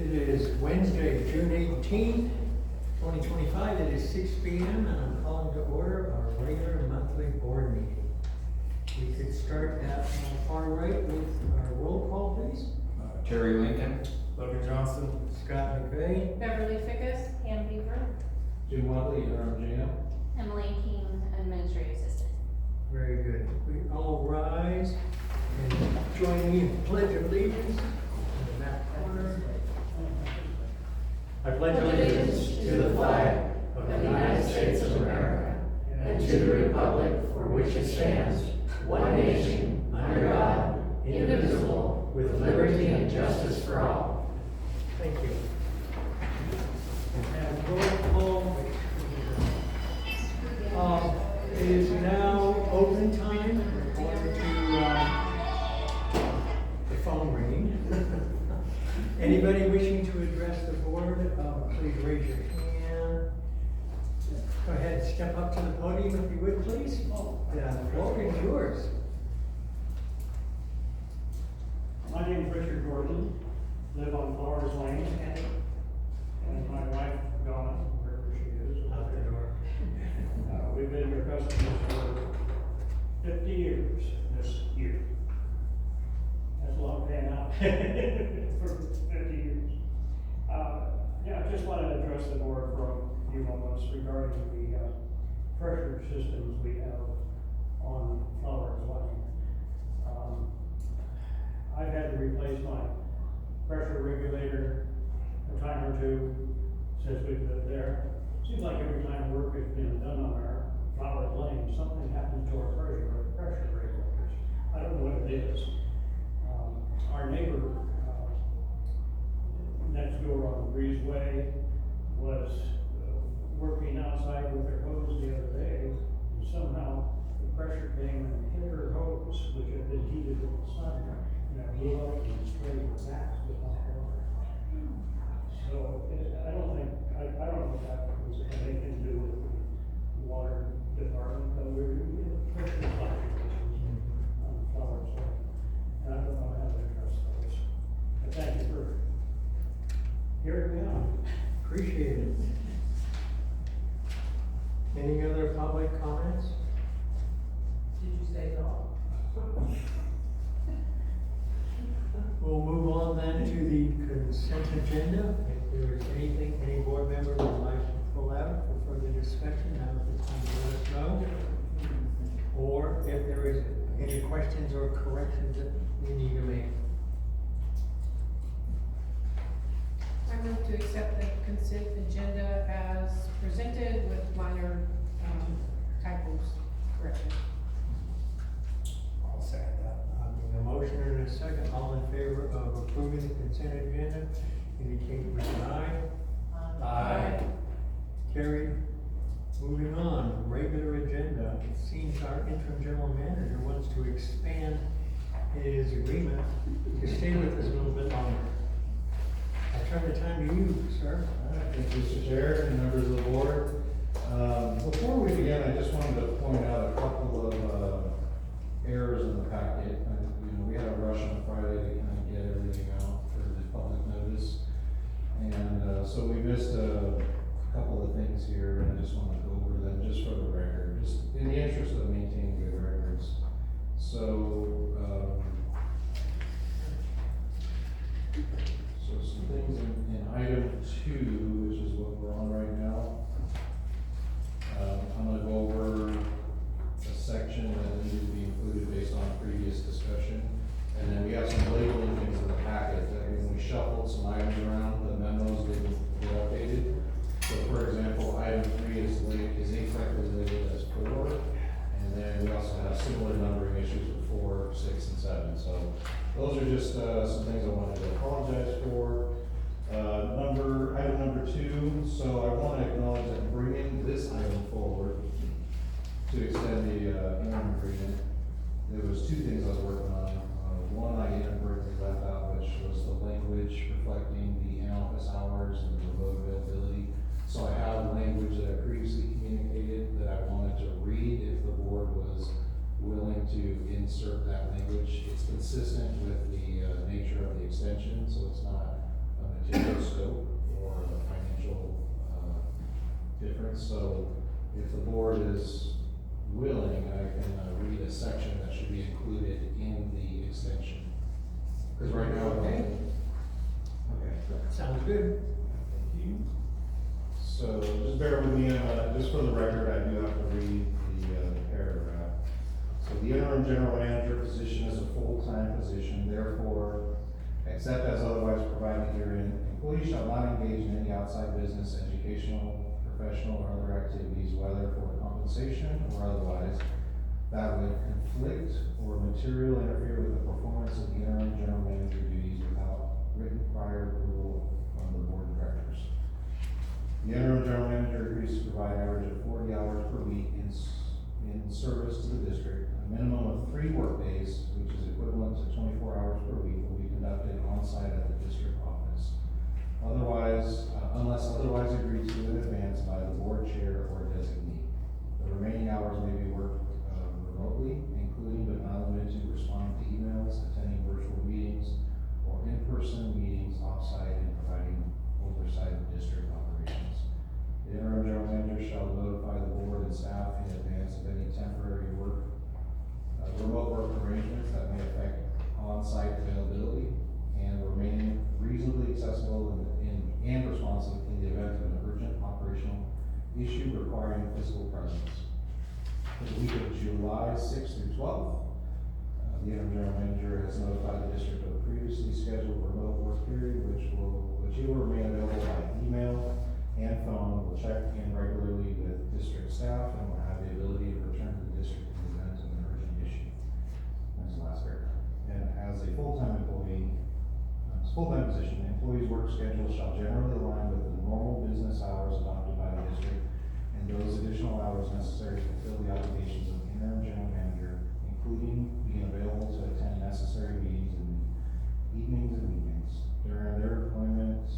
It is Wednesday, June 18th, 2025. It is 6 p.m. and I'm calling to order our regular monthly board meeting. We could start at far right with our roll call, please. Terry Lincoln. Logan Johnston. Scott McVeigh. Beverly Fickus, Pam Beaver. Jim Wadley, Aaron Gino. Emily King, Administrative Assistant. Very good. We all rise and join me in the Pledge of Allegiance in the back corner. I pledge allegiance to the flag of the United States of America and to the republic for which it stands, one nation, under God, indivisible, with liberty and justice for all. Thank you. And roll call. It is now open time. We're going to the phone ringing. Anybody wishing to address the board, please raise your hand. Go ahead, step up to the podium if you would, please. Yeah, the floor is yours. My name is Richard Gordon, live on Flowers Lane, and my wife, Donna, wherever she is. Out the door. We've been your customers for 50 years this year. That's a lot paying out for 50 years. Yeah, I just wanted to address the board for a few moments regarding the pressure systems we have on Flowers Lane. I've had to replace my pressure regulator a time or two since we've lived there. Seems like every time work has been done on our Flowers Lane, something happens to our pressure regulators. I don't know what it is. Our neighbor next door on Breezeway was working outside with their hose the other day, and somehow the pressure came and hit her hose, which had been heated with the sun, and it blew up and sprayed her back with hot water. So I don't know if that was anything to do with the water department, but we're doing pressure fluctuations on Flowers Lane. And I don't know how to address those. But thank you for hearing me out. Appreciate it. Any other public comments? Did you say no? We'll move on then to the consent agenda. If there is anything any board member would like to pull out for further discussion, now is the time to let us know. Or if there is any questions or corrections that we need to make. I move to accept the consent agenda as presented with minor typos corrections. I'll second that. A motion and a second, all in favor of approving the consent agenda, indicate with an aye. Aye. Carried. Moving on, regular agenda. It seems our interim general manager wants to expand his agreement to stay with us a little bit longer. I turn the time to you, sir. Thank you, Mr. Chair and members of the board. Before we begin, I just wanted to point out a couple of errors in the packet. We had a rush on Friday to kind of get everything out for the public notice. And so we missed a couple of things here, and I just want to go over them just for the record, just in the interest of maintaining good records. So some things in item 2, which is what we're on right now. I'm gonna go over a section that needed to be included based on previous discussion. And then we have some labeling things in the packet that when we shuffled some items around, the memos didn't get updated. So for example, item 3 is incorrectly labeled as 4. And then we also have similar numbering issues with 4, 6, and 7. So those are just some things I wanted to apologize for. Item number 2, so I want to acknowledge that bringing this item forward to extend the interim agreement, there was 2 things I was working on. One I inadvertently left out, which was the language reflecting the in-office hours and the remote availability. So I have language that I previously communicated that I wanted to read if the board was willing to insert that language. It's consistent with the nature of the extension, so it's not a particular scope or the financial, difference. So if the board is willing, I can read a section that should be included in the extension. Because right now. Okay. Okay. Sounds good. Thank you. So just bear with me, just for the record, I do have to read the paragraph. So the interim general manager position is a full-time position, therefore, except as otherwise provided herein, employees shall not engage in any outside business, educational, professional, or other activities, whether for compensation or otherwise, that would conflict or materially interfere with the performance of the interim general manager duties without written prior approval from the board of directors. The interim general manager agrees to provide an average of 40 hours per week in service to the district. A minimum of 3 work days, which is equivalent to 24 hours per week, will be conducted on-site at the district office. Otherwise, unless otherwise agreed to in advance by the board chair or designee. The remaining hours may be worked remotely, including but not limited to responding to emails, attending virtual meetings, or in-person meetings off-site and providing oversight of district operations. The interim general manager shall notify the board and staff in advance of any temporary remote work arrangements that may affect on-site availability and remaining reasonably accessible and responsive in the event of an urgent operational issue requiring physical presence. For the week of July 6th through 12th, the interim general manager has notified the district of a previously scheduled remote work period, which will remain available by email and phone, will check in regularly with district staff, and will have the ability to return to the district in the event of an urgent issue. That's the last paragraph. And as a full-time position, the employee's work schedule shall generally align with the normal business hours adopted by the district and those additional hours necessary to fulfill the obligations of the interim general manager, including being available to attend necessary meetings in evenings and weekends. During their employment,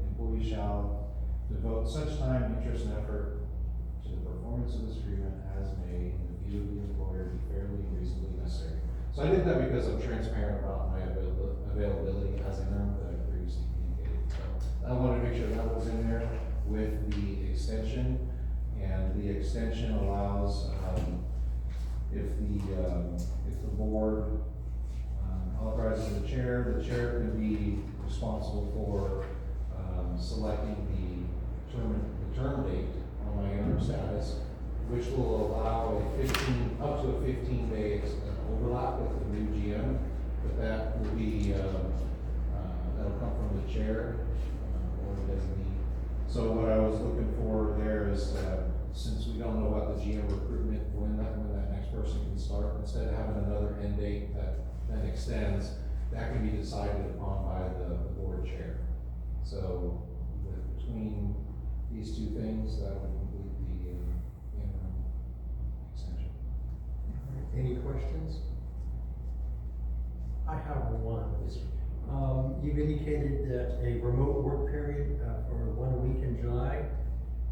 employees shall devote such time, interest, and effort to the performance of this agreement as may, in the view of the employer, be fairly and reasonably necessary. So I did that because I'm transparent about my availability as interim that I previously communicated. So I wanted to make sure that was in there with the extension, and the extension allows, if the board authorizes the chair can be responsible for selecting the term date on my interim status, which will allow up to a 15-day overlap with the new GM, but that will be, that'll come from the chair or the designee. So what I was looking for there is that since we don't know about the GM recruitment, when that next person can start, instead of having another end date that then extends, that can be decided upon by the board chair. So between these two things, that would complete the interim extension. Any questions? I have one. You've indicated that a remote work period for 1 week in July,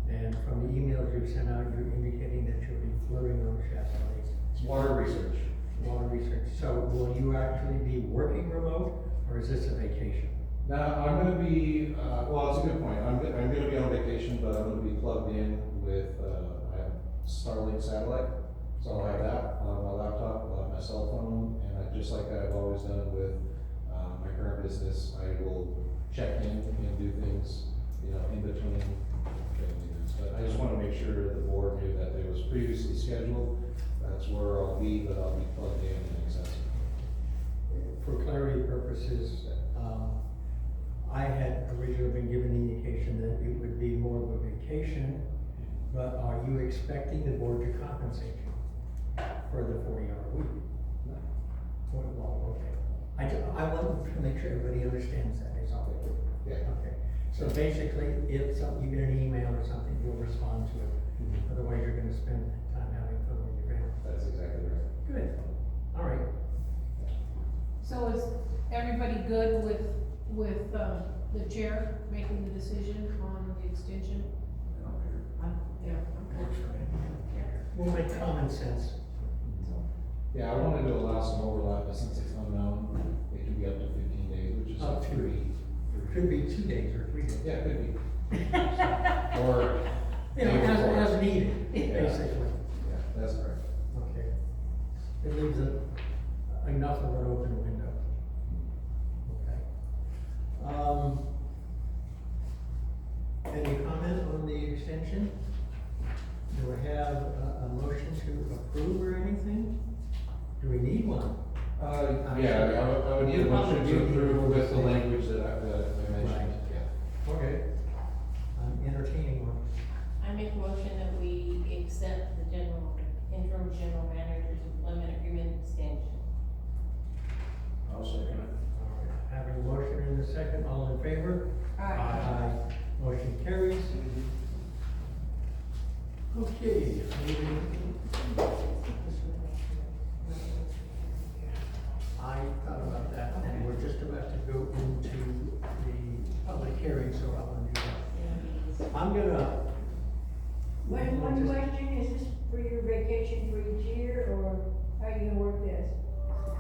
and from the emails you've sent out, you're indicating that you'll be floating on Chasselet. Water research. Water research. So will you actually be working remote, or is this a vacation? Now, I'm gonna be, well, it's a good point. I'm gonna be on vacation, but I'm gonna be plugged in with, I have Starlink satellite. So I'll have that on my laptop, I'll have my cell phone, and just like I've always done with, my current business, I will check in and do things, in between. But I just wanna make sure that the board knew that it was previously scheduled. That's where I'll be, but I'll be plugged in and accessible. For clarity purposes, I had originally been given the indication that it would be more of a vacation, but are you expecting the board to compensate you for the 40-hour week? No. Well, okay. I want to make sure everybody understands that, is all. Yeah. Okay. So basically, if you get an email or something, you'll respond to it. Mhm. Otherwise, you're gonna spend time having fun with your family. That's exactly right. Good. All right. So is everybody good with the chair making the decision on the extension? Yeah, okay. We'll make common sense. Yeah, I wanted to allow some overlap, but since it's unknown, it can be up to 15 days, which is Up to. three Could be 2 days or 3 days. Yeah, it could be. Or. You know, as needed, Yeah. basically. Yeah, that's correct. Okay. It leaves enough of an open window. Okay. Any comment on the extension? Do I have a motion to approve or anything? Do we need one? Yeah, I would need a motion to approve with the language that I mentioned, Right. yeah. Okay. I'm entertaining one. I make a motion that we accept the interim general manager's employment agreement extension. I'll second it. All right. Having a motion in a second, all in favor? Aye. Motion carries. Okay. I thought about that, and we're just about to go into the public hearing, so I want to do that. I'm gonna. One question, is this for your vacation for each year, or how are you gonna work this?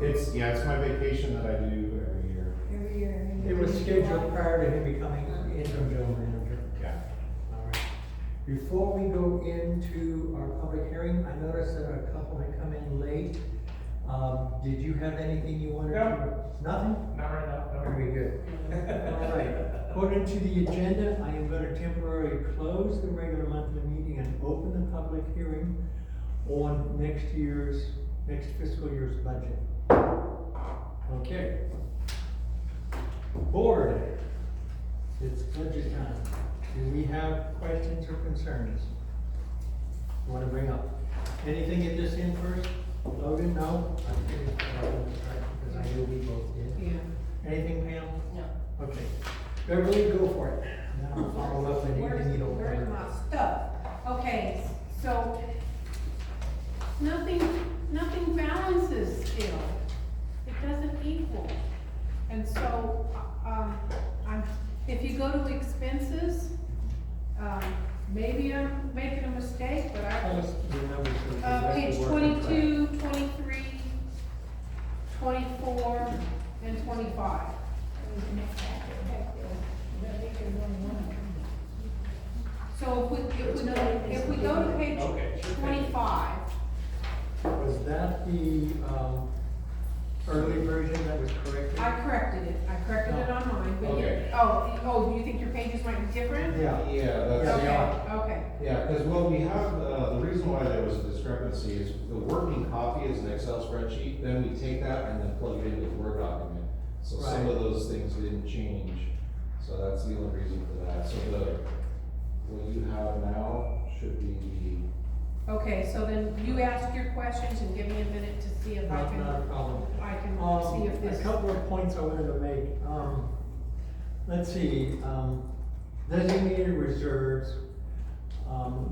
It's my vacation that I do every year. Every year? It was scheduled prior to him becoming interim general manager. Yeah. All right. Before we go into our public hearing, I noticed that a couple had come in late. Did you have anything you wanted to? No. Nothing? Not right now, no. Very good. All right. According to the agenda, I am going to temporarily close the regular monthly meeting and open the public hearing on next fiscal year's budget. Okay. Board, it's budget time. Do we have questions or concerns you want to bring up? Anything get this in first? Logan, no? I'm kidding, because I knew we both did. Yeah. Anything, Pam? No. Okay. Beverly, go for it. And then I'll follow up with anything you don't Where's cover. my stuff? Okay, so, nothing balances still. It doesn't equal. And so, if you go to expenses, maybe I'm making a mistake, but Tell us your numbers so we can get page the work on track. 22, 23, 24, and 25. So if we go to page Okay. 25, Was that the, early version that was corrected? I corrected it on mine, but Okay. oh, you think your pages might be different? Yeah. Yeah, that's. Yeah, they Okay, are. okay, Yeah, because what we have, the reason why there was a discrepancy is the working copy is an Excel spreadsheet, then we take that and then plug it into the Word document. So some Right. of those things didn't change, so that's the only reason for that. So what you have now should be okay, so then you ask your questions and give me a minute to see if I Not a can problem. see if this. A couple of points I wanted to make. Let's see, designated reserves,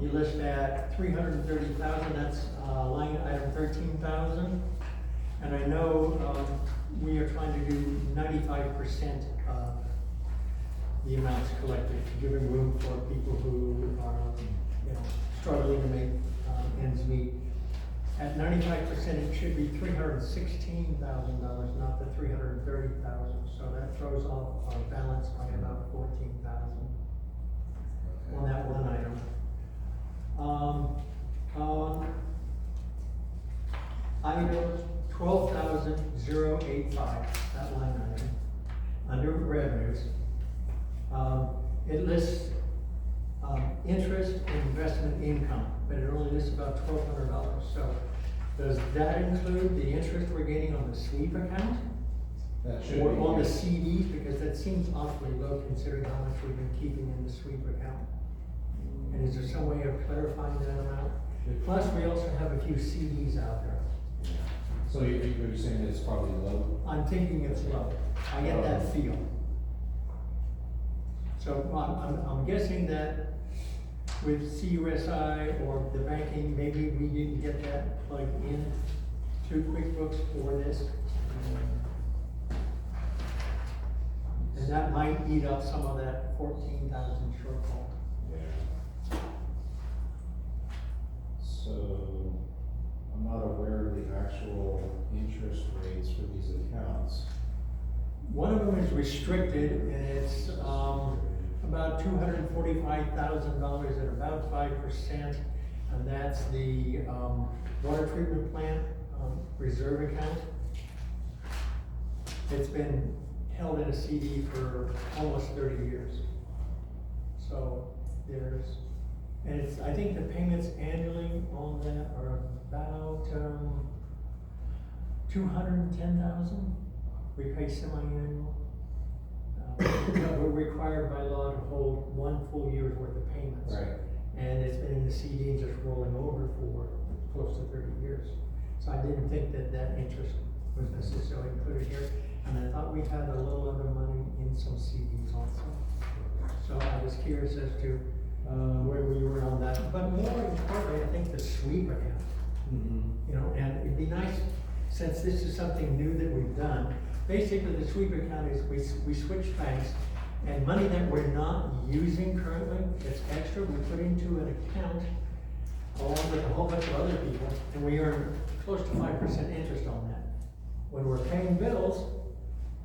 you list at 330,000, that's, line item 13,000. And I know, we are trying to do 95% of the amounts collected, giving room for people who are, struggling to make, ends meet. At 95%, it should be $316,000, not the 330,000, so that throws off our balance by about 14,000 on that one item. On item 12,085, that line item, under revenues, it lists, interest and investment income, but it only lists about $1,200, so does that include the interest we're getting on the sweep account? that should Or be. on the CDs, because that seems awfully low considering how much we've been keeping in the sweep account. And is there some way of clarifying that amount? Plus, we also have a few CDs out there. So you're saying it's probably low? I'm thinking it's low. I get that feel. So I'm guessing that with CUSI or the banking, maybe we didn't get that plugged in to QuickBooks for this. And that might eat up some of that 14,000 shortfall. Yeah. So, I'm not aware of the actual interest rates for these accounts. One of them is restricted, and it's, about $245,000 at about 5%, and that's the, water treatment plant, reserve account. It's been held in a CD for almost 30 years. So there's, and it's, I think the payments annually on that are about, 210,000. We pay semi-annual. We're required by law to hold 1 full year's worth of payments. Right. And it's been in the CD just rolling over for close to 30 years. So I didn't think that that interest was necessarily included here. And I thought we had a little other money in some CDs also. So I was curious as to, where we were on that. But more importantly, I think the sweep account. You know, and it'd be nice, since this is something new that we've done, basically the sweep account is we switch banks, and money that we're not using currently, that's extra, we put into an account along with a whole bunch of other people, and we earn close to 5% interest on that. When we're paying bills,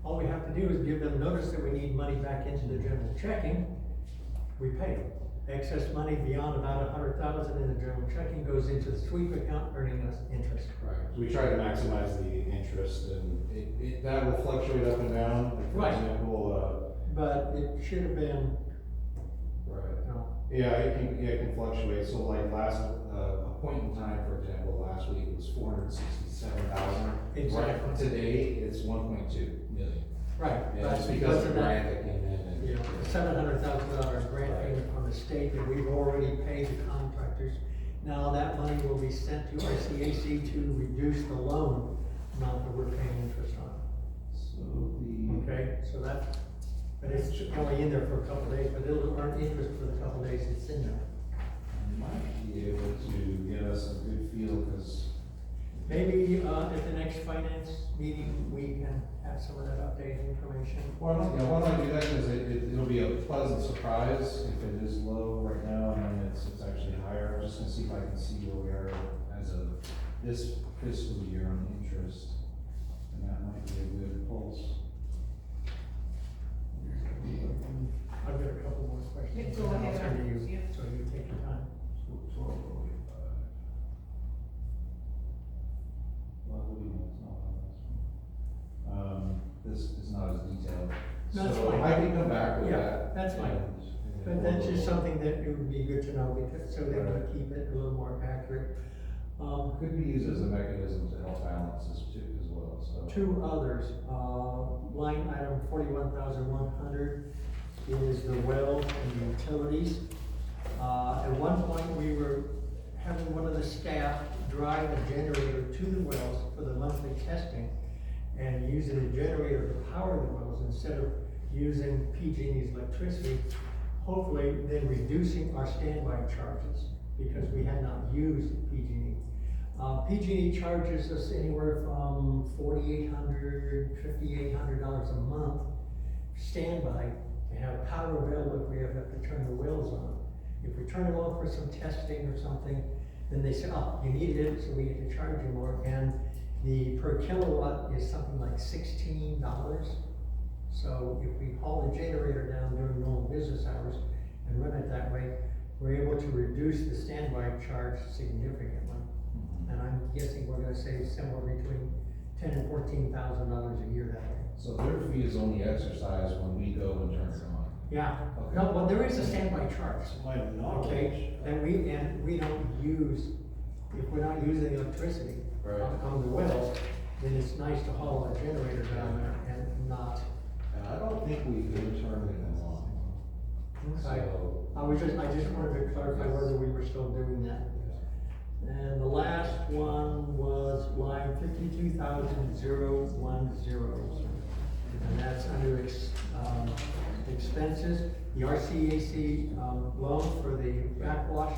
all we have to do is give them notice that we need money back into the general checking, we pay. Excess money beyond about 100,000 in the general checking goes into the sweep account, earning us interest. Right, we try to maximize the interest, and that will fluctuate up and down, like for Right. example, But it should have been, right. you know, Yeah, it can fluctuate, so like last, a point in time, for example, last week it was 467,000. Exactly. Today, it's 1.2 million. right. And But it's because of of the that, grant that came in and. you know, the $700,000 grant Right. payment from the state that we've already paid the contractors. Now that money will be sent to our CAC to reduce the loan amount that we're paying interest on. So the. Okay, so that, but it's only in there for a couple of days, but it'll earn interest for the couple of days it's in there. Might be able to get us a good feel, because. Maybe, at the next finance meeting, we can have some of that updated information. Why don't I do that, because it'll be a pleasant surprise if it is low right now, and then it's actually higher. I'm just gonna see if I can see where we are as of this fiscal year on interest, and that might be a good pulse. I've got a couple more questions. Yeah, go and I'll ahead. turn to you, Yeah. so you take your time. Well, what do you know, it's not on this one. This is not as detailed. No, that's So fine. I can come back with Yeah, that. that's fine. and But that's just something that it would be good to know, because, so that Right. we keep it a little more accurate. Could be used as a mechanism to help balance this too, as well, so. Two others, line item 41,100 is the well and utilities. At one point, we were having one of the staff drive a generator to the wells for the monthly testing, and using the generator to power the wells instead of using PG&E's electricity, hopefully then reducing our standby charges, because we had not used PG&E. PG&E charges us anywhere from $4,800, $5,800 a month standby to have power available if we ever have to turn the wells on. If we turn them on for some testing or something, then they say, oh, you needed it, so we get to charge you more. And the per kilowatt is something like $16. So if we haul the generator down during normal business hours and run it that way, we're able to reduce the standby charge significantly. And I'm guessing we're gonna save somewhere between $10,000 and $14,000 a year that way. So their fee is only exercised when we go and turn it on. Yeah, Okay. no, well, there is a standby charge, My knowledge. okay? And we don't use, if we're not using electricity Right. on the wells, then it's nice to haul a generator down there and not. And I don't think we could turn it on. Okay. So. I just wanted to clarify whether we were still doing that. And the last one was line 52,010. And that's under expenses, the RCAC, loan for the backwash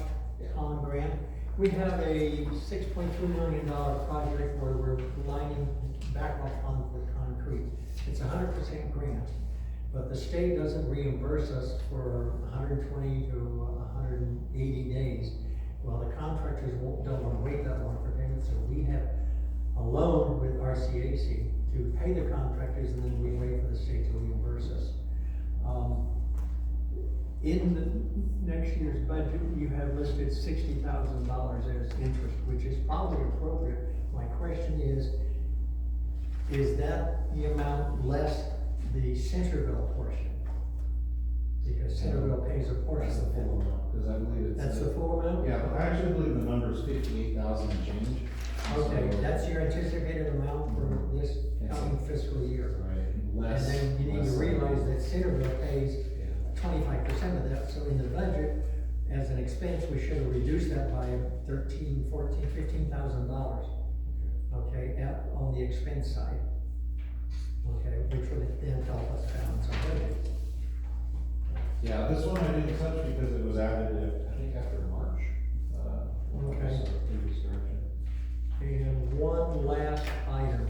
pond grant. We have a $6.2 million project where we're lining backwash ponds with concrete. It's 100% grant, but the state doesn't reimburse us for 120 to 180 days. Well, the contractors don't wanna wait that long for payment, so we have a loan with RCAC to to pay the contractors, and then we wait for the state to reimburse us. In the next year's budget, you have listed $60,000 as interest, which is probably appropriate. My question is that the amount less the Centerville portion? Because Centerville pays a portion That's the of full that. amount, because I believe it's. That's the full amount? Yeah, but I actually believe the number is 58,000 and change. Okay, So- that's your anticipated amount for this coming fiscal year. Right, And less. then you need to less- realize that Centerville pays Yeah. 25% of that, so in the budget, as an expense, we should have reduced that by $15,000, okay, on the expense side. Okay, which would then help us balance our budget. Yeah, this one I didn't touch because it was added, I think after March. Okay. So previous direction. And one last item,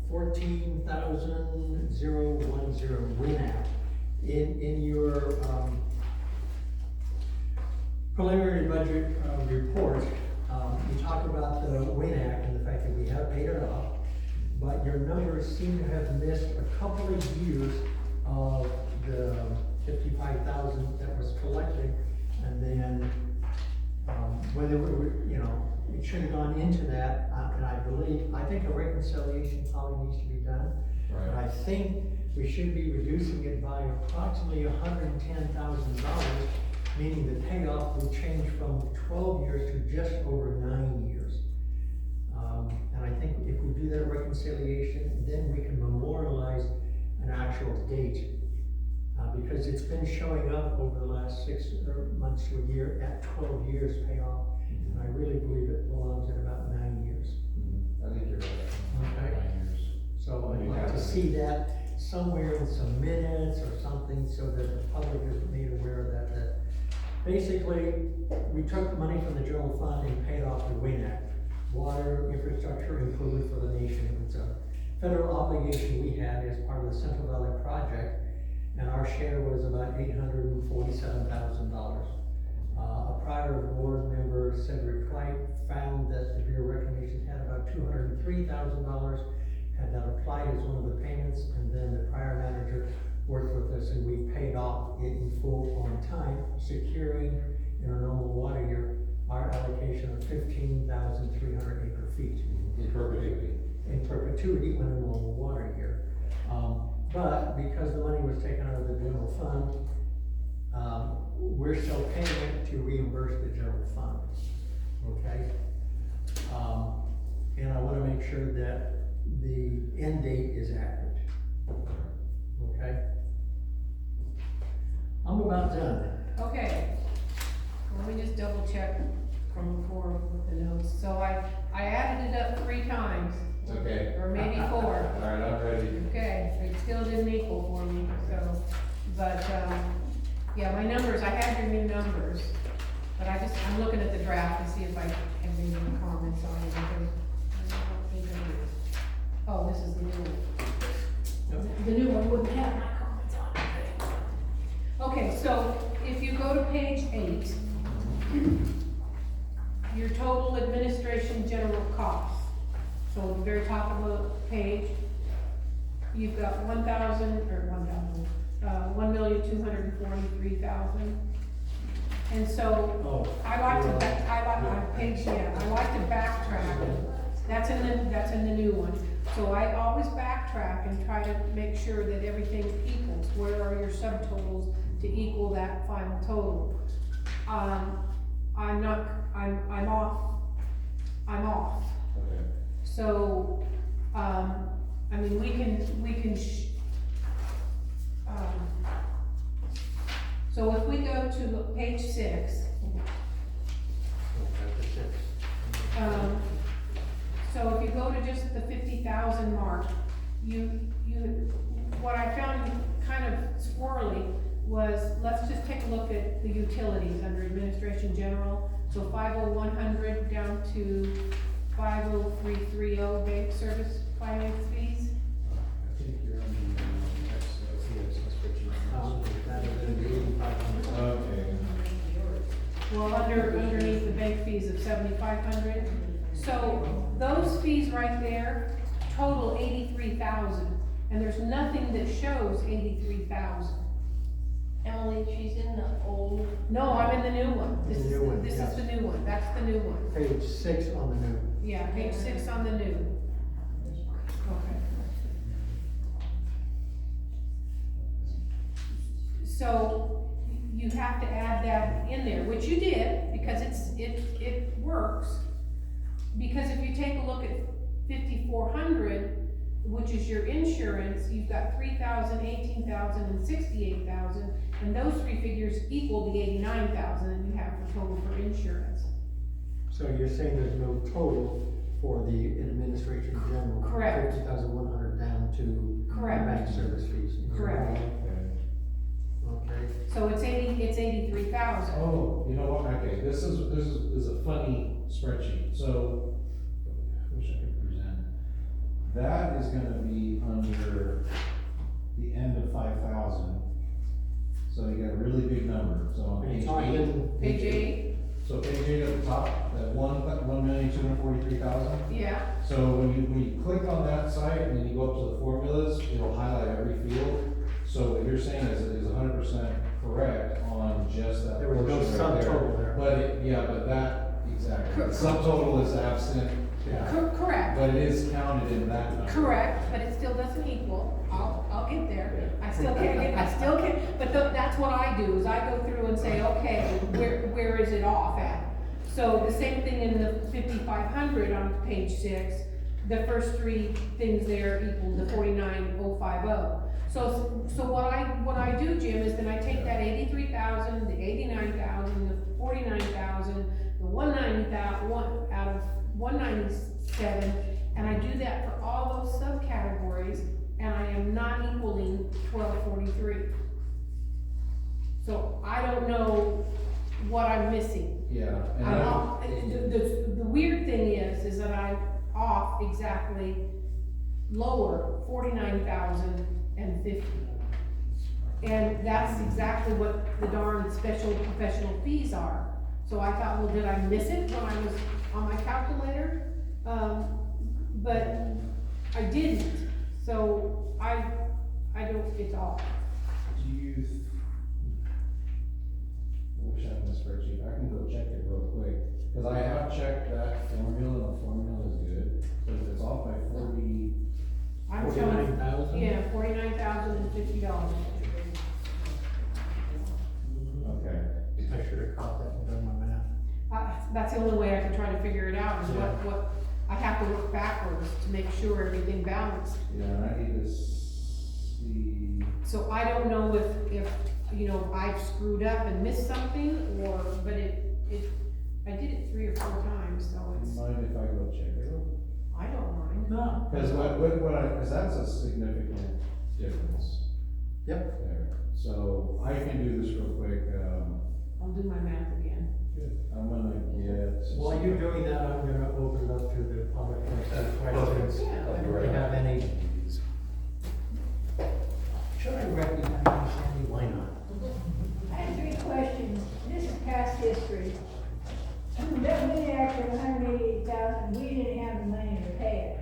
14,010 WINAP. In your, preliminary budget, report, you talk about the WINAC and the fact that we have paid it off, but your numbers seem to have missed a couple of years of the 55,000 that was collected, and then, whether we were, it should have gone into that, and I think a reconciliation probably needs to be done. But I Right. think we should be reducing it by approximately $110,000, meaning the payoff will change from 12 years to just over 9 years. And I think if we do that reconciliation, then we can memorialize an actual date. Because it's been showing up over the last 6 months to a year at 12 years payoff. And I really believe it belongs at about 9 years. I think you're right. Okay. 9 years. So I'd like to see that somewhere in some minutes or something so that the public is made aware of that basically, we took the money from the general fund and paid off the WINAC, Water Infrastructure Improvement for the Nation. It's a federal obligation we had as part of the Central Valley Project, and our share was about $847,000. A prior board member, Cedric White, found that the Bureau of Reclamation had about $203,000, had that applied as one of the payments, and then the prior manager worked with us and we paid off it in full on time, securing in a normal water year our allocation of 15,300 acre feet In perpetuity. in perpetuity when a normal water year. But because the money was taken out of the general fund, we're still paying it to reimburse the general fund, okay? And I wanna make sure that the end date is accurate, okay? I'm about done. Okay, let me just double check from before with the notes. So I added it up 3 times, Okay. or maybe 4. All right, I'm ready. Okay, it still didn't equal for me, so, but, yeah, my numbers, I had your new numbers, but I'm looking at the draft to see if I have any comments on it, because I don't think it is. Oh, this is the new one. The new one wouldn't have my comments on it. Okay, so if you go to page 8, your total administration general costs. So at the very top of the page, you've got 1,243,000. And so, I like to backtrack. That's in the new one. So I always backtrack and try to make sure that everything equals. Where are your subtotals to equal that final total? I'm off. Okay. So, I mean, so if we go to page 6, so if you go to just the 50,000 mark, what I found kind of squirrely was, let's just take a look at the utilities under administration general. So 50100 down to 50330 bank service finance fees. I think you're on the next, Okay. Well, underneath the bank fees of 7,500. So those fees right there total 83,000, and there's nothing that shows 83,000. Emily, she's in the old. No, I'm in the new one. This The is, new one, this is yes. the new one, that's the new one. Page 6 on the new. Yeah, page 6 on the new. Okay. So, you have to add that in there, which you did, because it works. Because if you take a look at 5,400, which is your insurance, you've got 3,000, 18,000, and 68,000, and those three figures equal the 89,000 that you have for total for insurance. So you're saying there's no total for the administration general? Correct. 50,100 down to Correct. bank service fees? Correct. Okay. So it's 83,000. Oh, you know what, okay, this is a funny spreadsheet, so, I wish I could present. That is gonna be under the end of 5,000. So you got a really big number, so on Are you page talking 8. Page 8, So page 8 at the top, that 1,243,000. yeah, So when you click on that site and then you go up to the formulas, it'll highlight every field. So what you're saying is 100% correct on just that There was no portion right there. subtotal there. But that, exactly, the subtotal is absent, correct, but it is counted in that number. correct, but it still doesn't equal, I'll get there. I still can't, but that's what I do, is I go through and say, okay, where is it off at? So the same thing in the 5,500 on page 6, the first three things there equal the 49,050. So what I do, Jim, is then I take that 83,000, the 89,000, the 49,000, the 190,000, out of 197, and I do that for all those subcategories, and I am not equaling 1243. So I don't know what I'm missing. Yeah. And I'm off, the weird thing is that I'm off exactly lower 49,050. And that's exactly what the darn special professional fees are. So I thought, well, did I miss it when I was on my calculator? But I didn't, so I don't, it's off. Do you, I wish I had the spreadsheet, I can go check it real quick, cause I have checked that formula, and the formula is good, but if it's off by 40, I'm showing, 49,000? yeah, $49,050. okay. I should have caught that and done my math. That's the only way I can try to figure it out, is what, I have to work backwards to make sure everything balanced. Yeah, and I need to see, So I don't know if, you know, I've screwed up and missed something, or, but I did it 3 or 4 times, so do it's, you mind if I go check it? I don't mind. No. Cause cause that's a significant difference Yep. there, so I can do this real quick, I'll do my math again. I'm gonna get. While you're doing that, I'm gonna open it up to the public for any questions. Yeah. If they have any. Should I recognize Sandy? Why not? I have 3 questions. This is past history. That went after 188,000, we didn't have the money to pay it.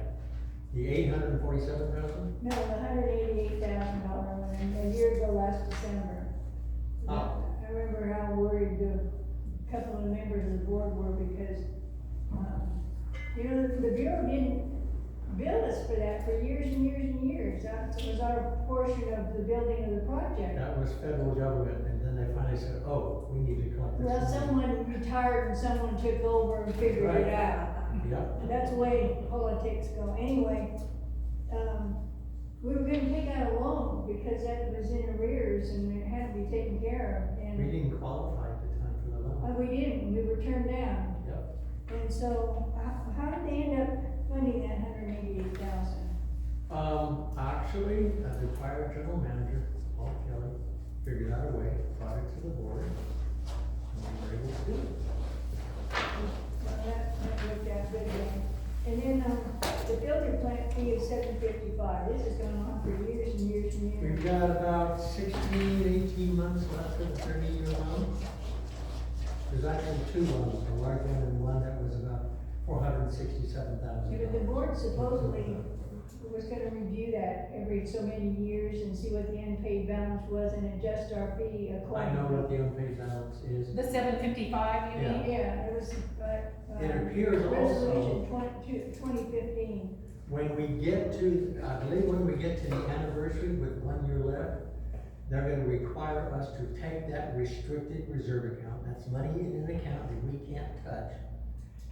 The 847,000? No, the $188,000 one, a year ago last December. Oh. I remember how worried a couple of members of the board were because, you know, the Bureau didn't bill us for that for years and years and years. That was our portion of the building of the project. That was federal government, and then they finally said, oh, we need to collect this. Well, someone retired and someone took over and figured it out. Yep. That's the way politics go. Anyway, we were gonna take out a loan because that was in arrears and it had to be taken care of. We And didn't qualify at the time for the loan. we didn't, we were turned down. Yep. And so, how did they end up funding that $188,000? Actually, the prior general manager, Paul Kelly, figured out a way, brought it to the board, and we were able to do it. Well, that worked out good again. And then, the filter plant fee is $755. This has gone on for years and years and years. We've got about 16, 18 months left of the 30-year loan. There's actually 2 loans, a large one and one that was about $467,000. Yeah, but the board supposedly was gonna review that every so many years and see what the unpaid balance was and adjust our fee I accordingly. know what the unpaid balance is. The 755, you mean? Yeah, it was, It appears also, resolution 2015. when we get to, I believe when we get to the anniversary with 1 year left, they're gonna require us to take that restricted reserve account, that's money in an account that we can't touch.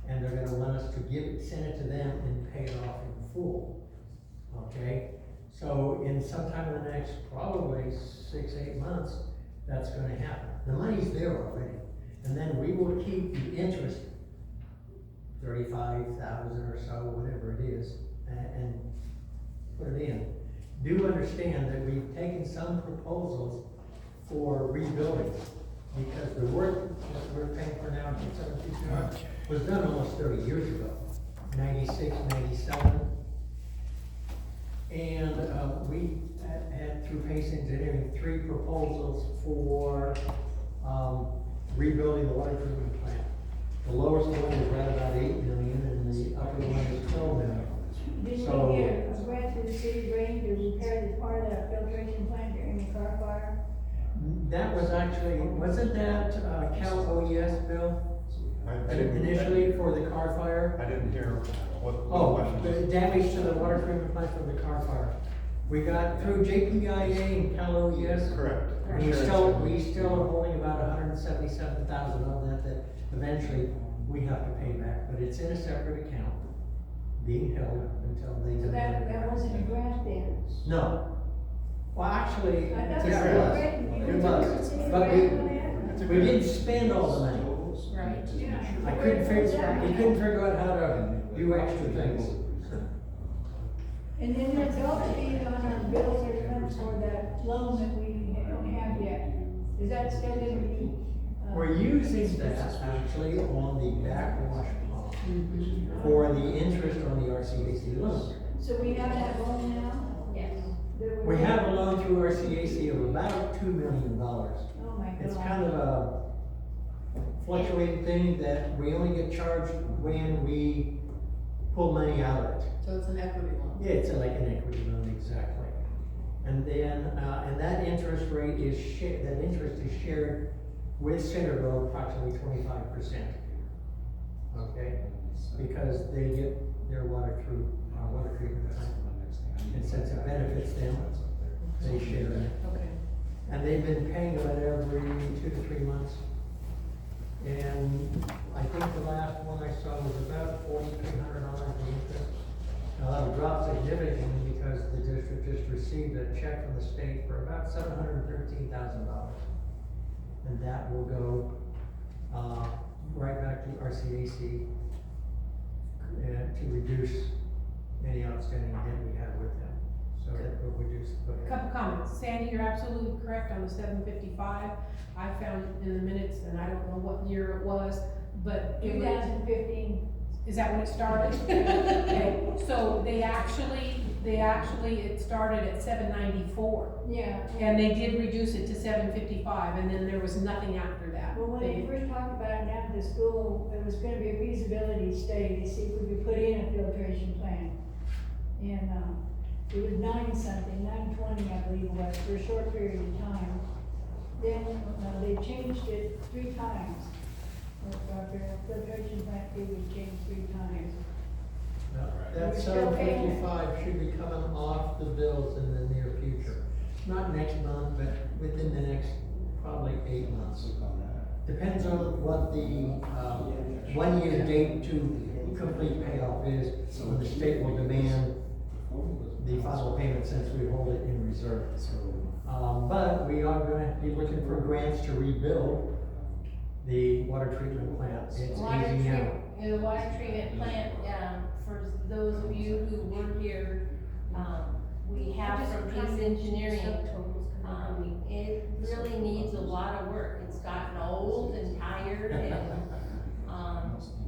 And they're gonna want us to send it to them and pay it off in full, okay? So in sometime in the next, probably 6-8 months, that's gonna happen. The money's there already, and then we will keep the interest, 35,000 or so, whatever it is, and put it in. Do understand that we've taken some proposals for rebuilding, because the work that we're paying for now, was done almost 30 years ago, 96, 97. And, we had through Pace Engineering, 3 proposals for, rebuilding the water treatment plant. The lowest one is right about 8 million, and the upper one is 12 million. Didn't So- we get a grant through the city drain to repair the part of that filtration plant during the car fire? That was actually, wasn't that, Cal OES bill? I didn't, Initially for the car fire? I didn't hear what the Oh, question the was. damage to the water treatment plant from the car fire. We got through JPIA and Cal OES. Correct. We still are holding about 177,000 of that eventually we have to pay back, but it's in a separate account, being held until they. So that wasn't a grant then? No. Well, actually, I thought it that was was, written. You it took was, the city but grant on that? we didn't spend all the money. Right. Yeah. I couldn't figure out how to do extra things. And then there's also fees on our bills that come for that loan that we don't have yet. Is that still gonna be? We're using that actually on the backwash pump for the interest on the RCAC loan. So we have that loan now? Yes. That We we're- have a loan through RCAC of about $2 million. Oh my God. It's kind of a fluctuating thing that we only get charged when we pull money out of it. So it's an equity loan. Yeah, it's like an equity loan, exactly. And then, and that interest rate is that interest is shared with Centerville approximately 25%. Okay, because they get their water through our water treatment plant. And since it benefits them, they share in it. Okay. And they've been paying it every 2 to 3 months. And I think the last one I saw was about $4,300 in interest. Now, that'll drop significantly because the district just received a check from the state for about $713,000. And that will go, right back to RCAC, to reduce any outstanding debt we have with them. So that will reduce. Couple comments. Sandy, you're absolutely correct on the 755. I found it in the minutes, and I don't know what year it was, but it was, 2015. is that when it started? Okay, so they actually, it started at 794. Yeah. And they did reduce it to 755, and then there was nothing after that. Well, when they first talked about it down at the school, it was gonna be a feasibility study to see if we could put in a filtration plant. And, it was 920, I believe it was, for a short period of time. Then, they changed it 3 times. Our filtration plant fee was changed 3 times. That $755 should be coming off the bills in the near future. Not next month, but within the next probably 8 months. Depends on what the, 1 year date to complete payoff is, when the state will demand the final payment since we hold it in reserve. But we are gonna be looking for grants to rebuild the water treatment plant. It's aging out. The water treatment plant, for those of you who were here, we have from Pace Engineering, it really needs a lot of work. It's gotten old and tired and,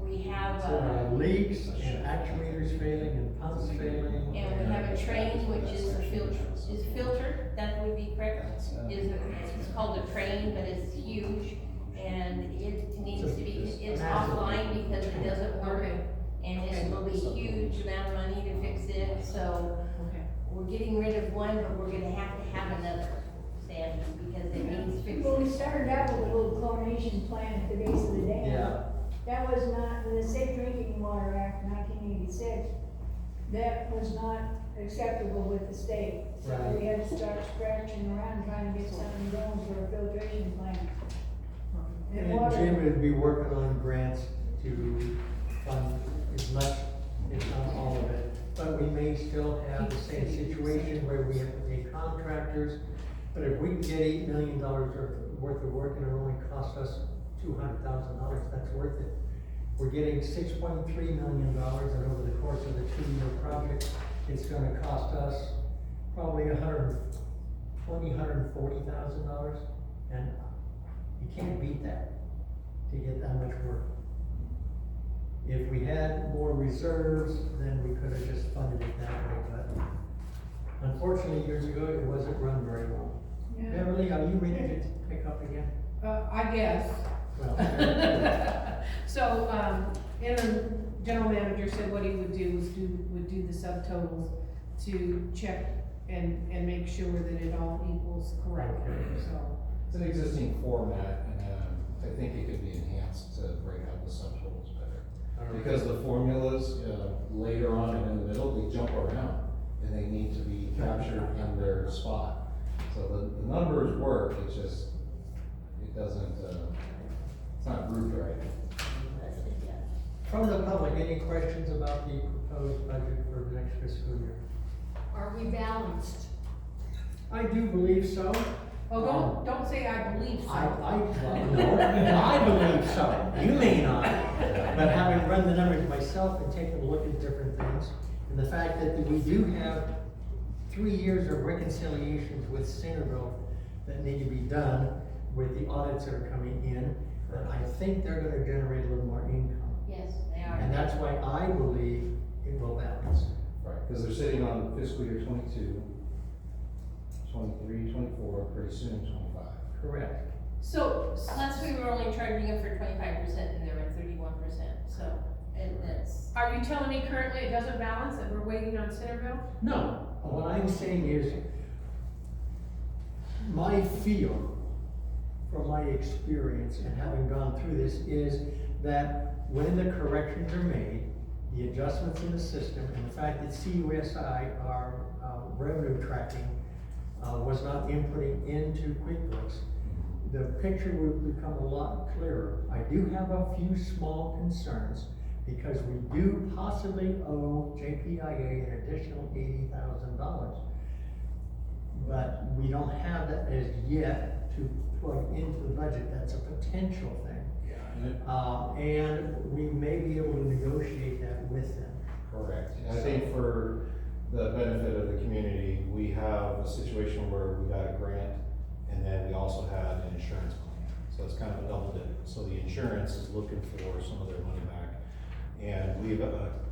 we have, Leaks and actuators failing and pumps failing. and we have a train which is filtered, that would be correct, it's called a train, but it's huge, and it needs to be, it's offline because it doesn't work, and it will be a huge amount of money to fix it, so, we're getting rid of one, but we're gonna have to have another, Sandy, because it needs fixing. Well, we started out with a little chlorination plant at the base of the dam. Yeah. That was not, with the Safe Drinking Water Act nineteen eighty-six, that was not acceptable with the state. So Right. we had to start scratching around trying to get something going for a filtration plant. And water- Jim would be working on grants to fund as much, if not all of it. But we may still have the same situation where we have to pay contractors. But if we can get $8 million worth of work and it only cost us $200,000, that's worth it. We're getting $6.3 million, and over the course of the 2-year project, it's gonna cost us probably $140,000, and you can't beat that to get that much work. If we had more reserves, then we could have just funded it that way, but unfortunately, years ago, it wasn't run very well. Yeah. Beverly, are you ready to pick up again? I guess. Well, So, interim general manager said what he would do was would do the subtotals to check and make sure that it all equals correctly, so. It's an existing format, and, I think it could be enhanced to break out the subtotals better. Because the formulas, later on and in the middle, they jump around, and they need to be captured in their spot. So the numbers work, it's just, it doesn't, it's not grouped right. from the public, any questions about the proposed budget for the next fiscal year? Are we balanced? I do believe so. Oh, don't say I believe so. I believe so. You may not, but having run the numbers myself and taken a look at different things, and the fact that we do have 3 years of reconciliations with Centerville that need to be done with the audits that are coming in, that I think they're gonna generate a little more income. Yes, they are. And that's why I believe it will balance. Right, because they're sitting on fiscal year 22, 23, 24, pretty soon 25. Correct. So, plus we were only charging them for 25% and they were at 31%, so, and that's, Are you telling me currently it doesn't balance, that we're waiting on Centerville? No, what I'm saying is, my feel from my experience and having gone through this is that when the corrections are made, the adjustments in the system, and the fact that CUSI, our revenue tracking, was not inputting into QuickBooks, the picture will become a lot clearer. I do have a few small concerns because we do possibly owe JPIA an additional $80,000. But we don't have that as yet to plug into the budget. That's a potential thing. And we may be able to negotiate that with them. Correct. I think for the benefit of the community, we have a situation where we got a grant, and then we also had an insurance claim. So it's kind of a double dip. So the insurance is looking for some of their money back. And we've,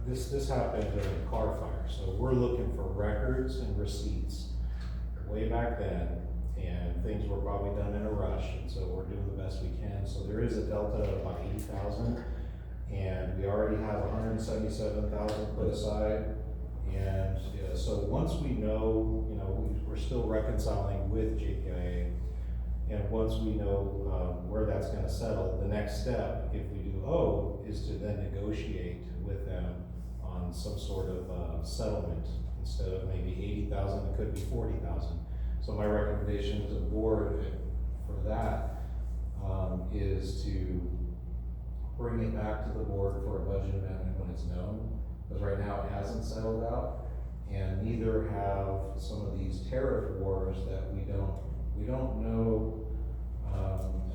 this happened during a car fire, so we're looking for records and receipts way back then, and things were probably done in a rush, and so we're doing the best we can. So there is a delta of about 80,000, and we already have 177,000 put aside. And so once we know, we're still reconciling with JPIA, and once we know where that's gonna settle, the next step, if we do owe, is to then negotiate with them on some sort of settlement. Instead of maybe 80,000, it could be 40,000. So my recommendation to the board for that is to bring it back to the board for a budget amendment when it's known. Because right now it hasn't settled out, and neither have some of these tariff wars that we don't know.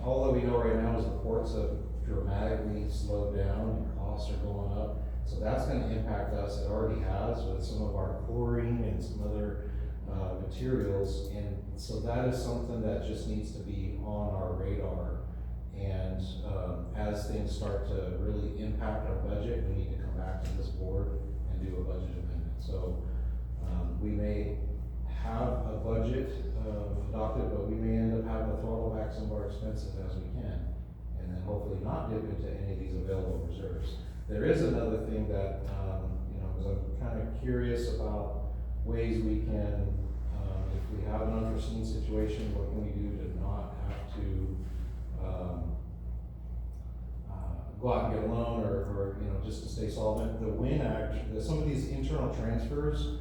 All that we know right now is the ports have dramatically slowed down and costs are going up. So that's gonna impact us. It already has with some of our chlorine and some other materials. And so that is something that just needs to be on our radar. And as things start to really impact our budget, we need to come back to this board and do a budget amendment. So we may have a budget adopted, but we may end up having to throttle back some of our expenses as we can. And then hopefully not dip into any of these available reserves. There is another thing that, because I'm kind of curious about ways we can, if we have an unforeseen situation, what can we do to not have to, go out and get a loan or, you know, just to stay solvent. The WIN Act, some of these internal transfers,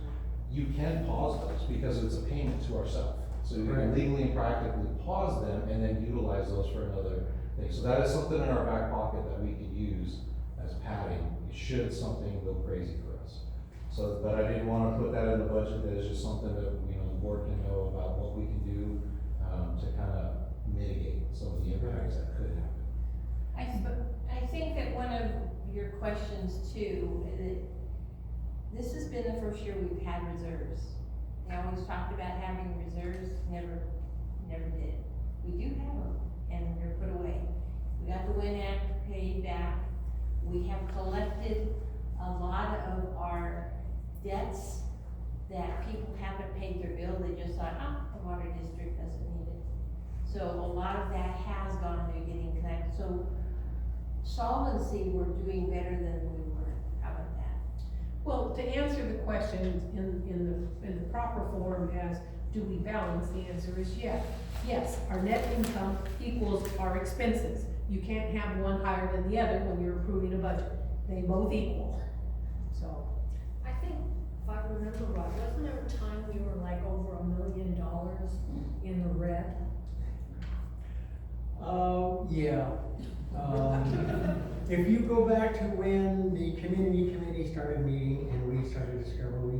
you can pause those because it's a payment to ourselves. So you can legally and practically pause them and then utilize those for another thing. So that is something in our back pocket that we could use as padding, should something go crazy for us. So, but I didn't wanna put that in the budget, that is just something that, you know, the board can know about what we can do, to kind of mitigate some of the impacts that could happen. I think that one of your questions too, that this has been the first year we've had reserves. We always talked about having reserves, never did. We do have them, and they're put away. We got the WIN Act paid back. We have collected a lot of our debts that people haven't paid their bill, they just thought, the water district doesn't need it. So a lot of that has gone to getting collected. So solvency, we're doing better than we were. How about that? Well, to answer the question in the proper form as, do we balance, the answer is yes. Yes, our net income equals our expenses. You can't have one higher than the other when you're approving a budget. They both equal, so. I think, if I remember right, wasn't there a time we were like over $1 million in the red? Yeah. If you go back to when the community committee started meeting and we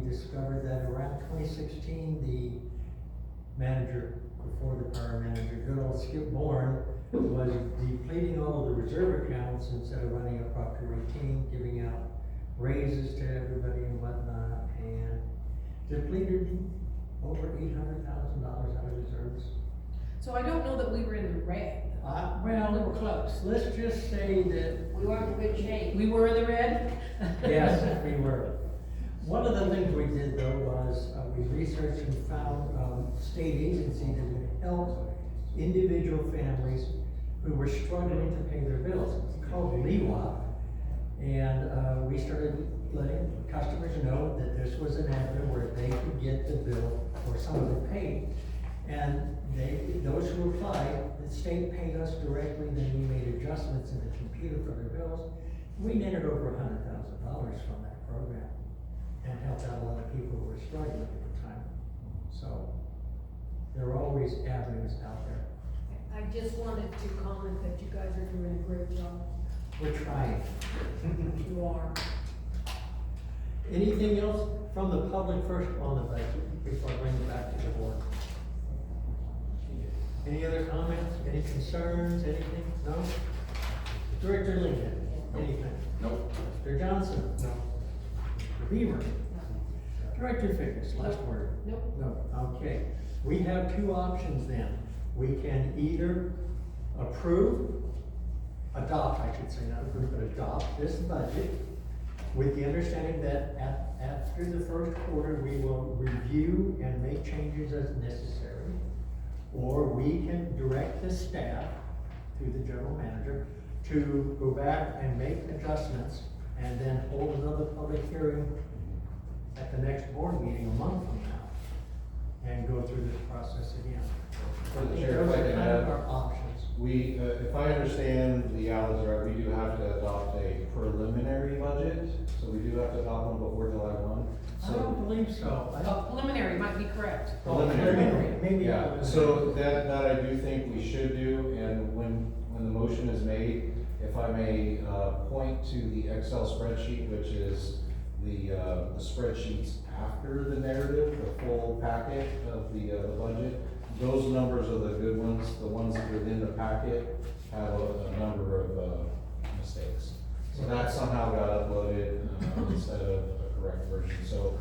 discovered that around 2016, the manager, before the prior manager, good old Skip Bourne, was depleting all of the reserve accounts instead of running a proper routine, giving out raises to everybody and whatnot, and depleted over $800,000 out of reserves. So I don't know that we were in the red. We Well, were close. let's just say that, We weren't in good shape. We were in the red? yes, we were. One of the things we did though was, we researched and found, state agency that would help individual families who were struggling to pay their bills. It's called LEWOP. And, we started letting customers know that this was an avenue where they could get the bill or some of it paid. And those who applied, the state paid us directly, then we made adjustments in the computer for their bills. We netted over $100,000 from that program and helped out a lot of people who were struggling at the time. So there are always avenues out there. I just wanted to comment that you guys are doing a great job. We're trying. You are. Anything else from the public first on the budget before I bring it back to the board? Any other comments, any concerns, anything? No? Director Lincoln, anything? Nope. Mr. Johnson? No. Mr. Beaver? Director Fickes, last word? Nope. No, okay. We have two options then. We can either adopt, I should say, not approve, but adopt this budget with the understanding that after the first quarter, we will review and make changes as necessary. Or we can direct the staff, through the general manager, to go back and make adjustments and then hold another public hearing at the next board meeting a month from now and go through this process again. For the chair, if I can Those are add, our options. we, if I understand the hours right, we do have to adopt a preliminary budget, so we do have to adopt one before July 1. I So don't believe so. I don't. Preliminary might be correct. Preliminary. Maybe. Yeah, so that I do think we should do, and when the motion is made, if I may, point to the Excel spreadsheet, which is the spreadsheets after the narrative, the full packet of the budget. Those numbers are the good ones. The ones that are within the packet have a number of mistakes. So that somehow got uploaded instead of a correct version. So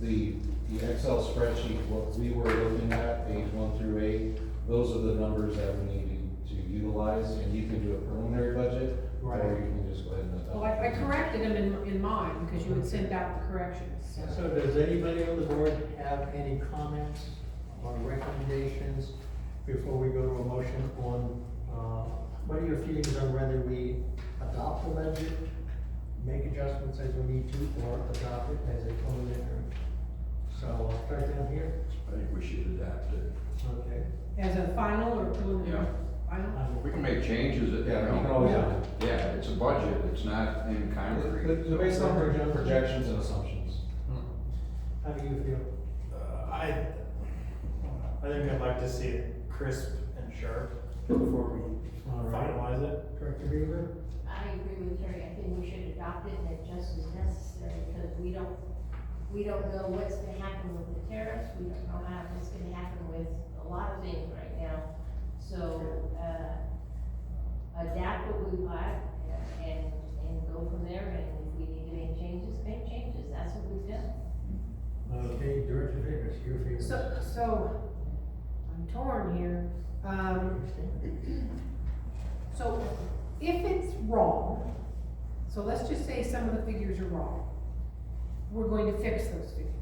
the Excel spreadsheet, what we were looking at, page 1 through 8, those are the numbers that we need to utilize, and you can do a preliminary budget, or you can just go ahead and adopt. Well, I corrected them in mine because you had sent out the corrections. So does anybody on the board have any comments or recommendations before we go to a motion on, what are your feelings on whether we adopt the budget, make adjustments as we need to, or adopt it as a preliminary? So I'll start down here. I think we should adapt it. Okay. As a final or preliminary? Yeah. Final? We can make changes, you Yeah, we can know. always, Yeah, it's a budget, it's not in concrete. they're based on projections and assumptions. How do you feel? I think I'd like to see it crisp and sharp before we All right. finalize it. Director Beaver? I agree with Terry, I think we should adopt it and adjust as necessary, because we don't know what's gonna happen with the tariffs, we don't know what's gonna happen with a lot of things right now. So, adapt what we've got and go from there, and if we need to make changes, that's what we've done. Okay, Director Davis, your favorite. So, I'm torn here. So, if it's wrong, so let's just say some of the figures are wrong, we're going to fix those figures.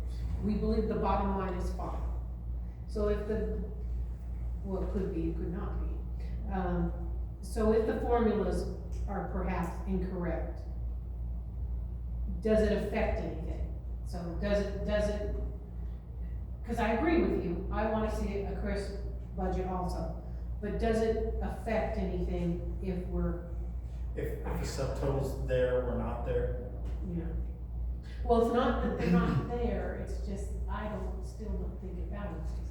We believe the bottom line is fine. So if well, it could be, it could not be. So if the formulas are perhaps incorrect, does it affect anything? So does it, cause I agree with you, I wanna see a crisp budget also, but does it affect anything if we're, If the subtotal's there or not there. you know? Well, it's not that they're not there, it's just, still don't think it balances.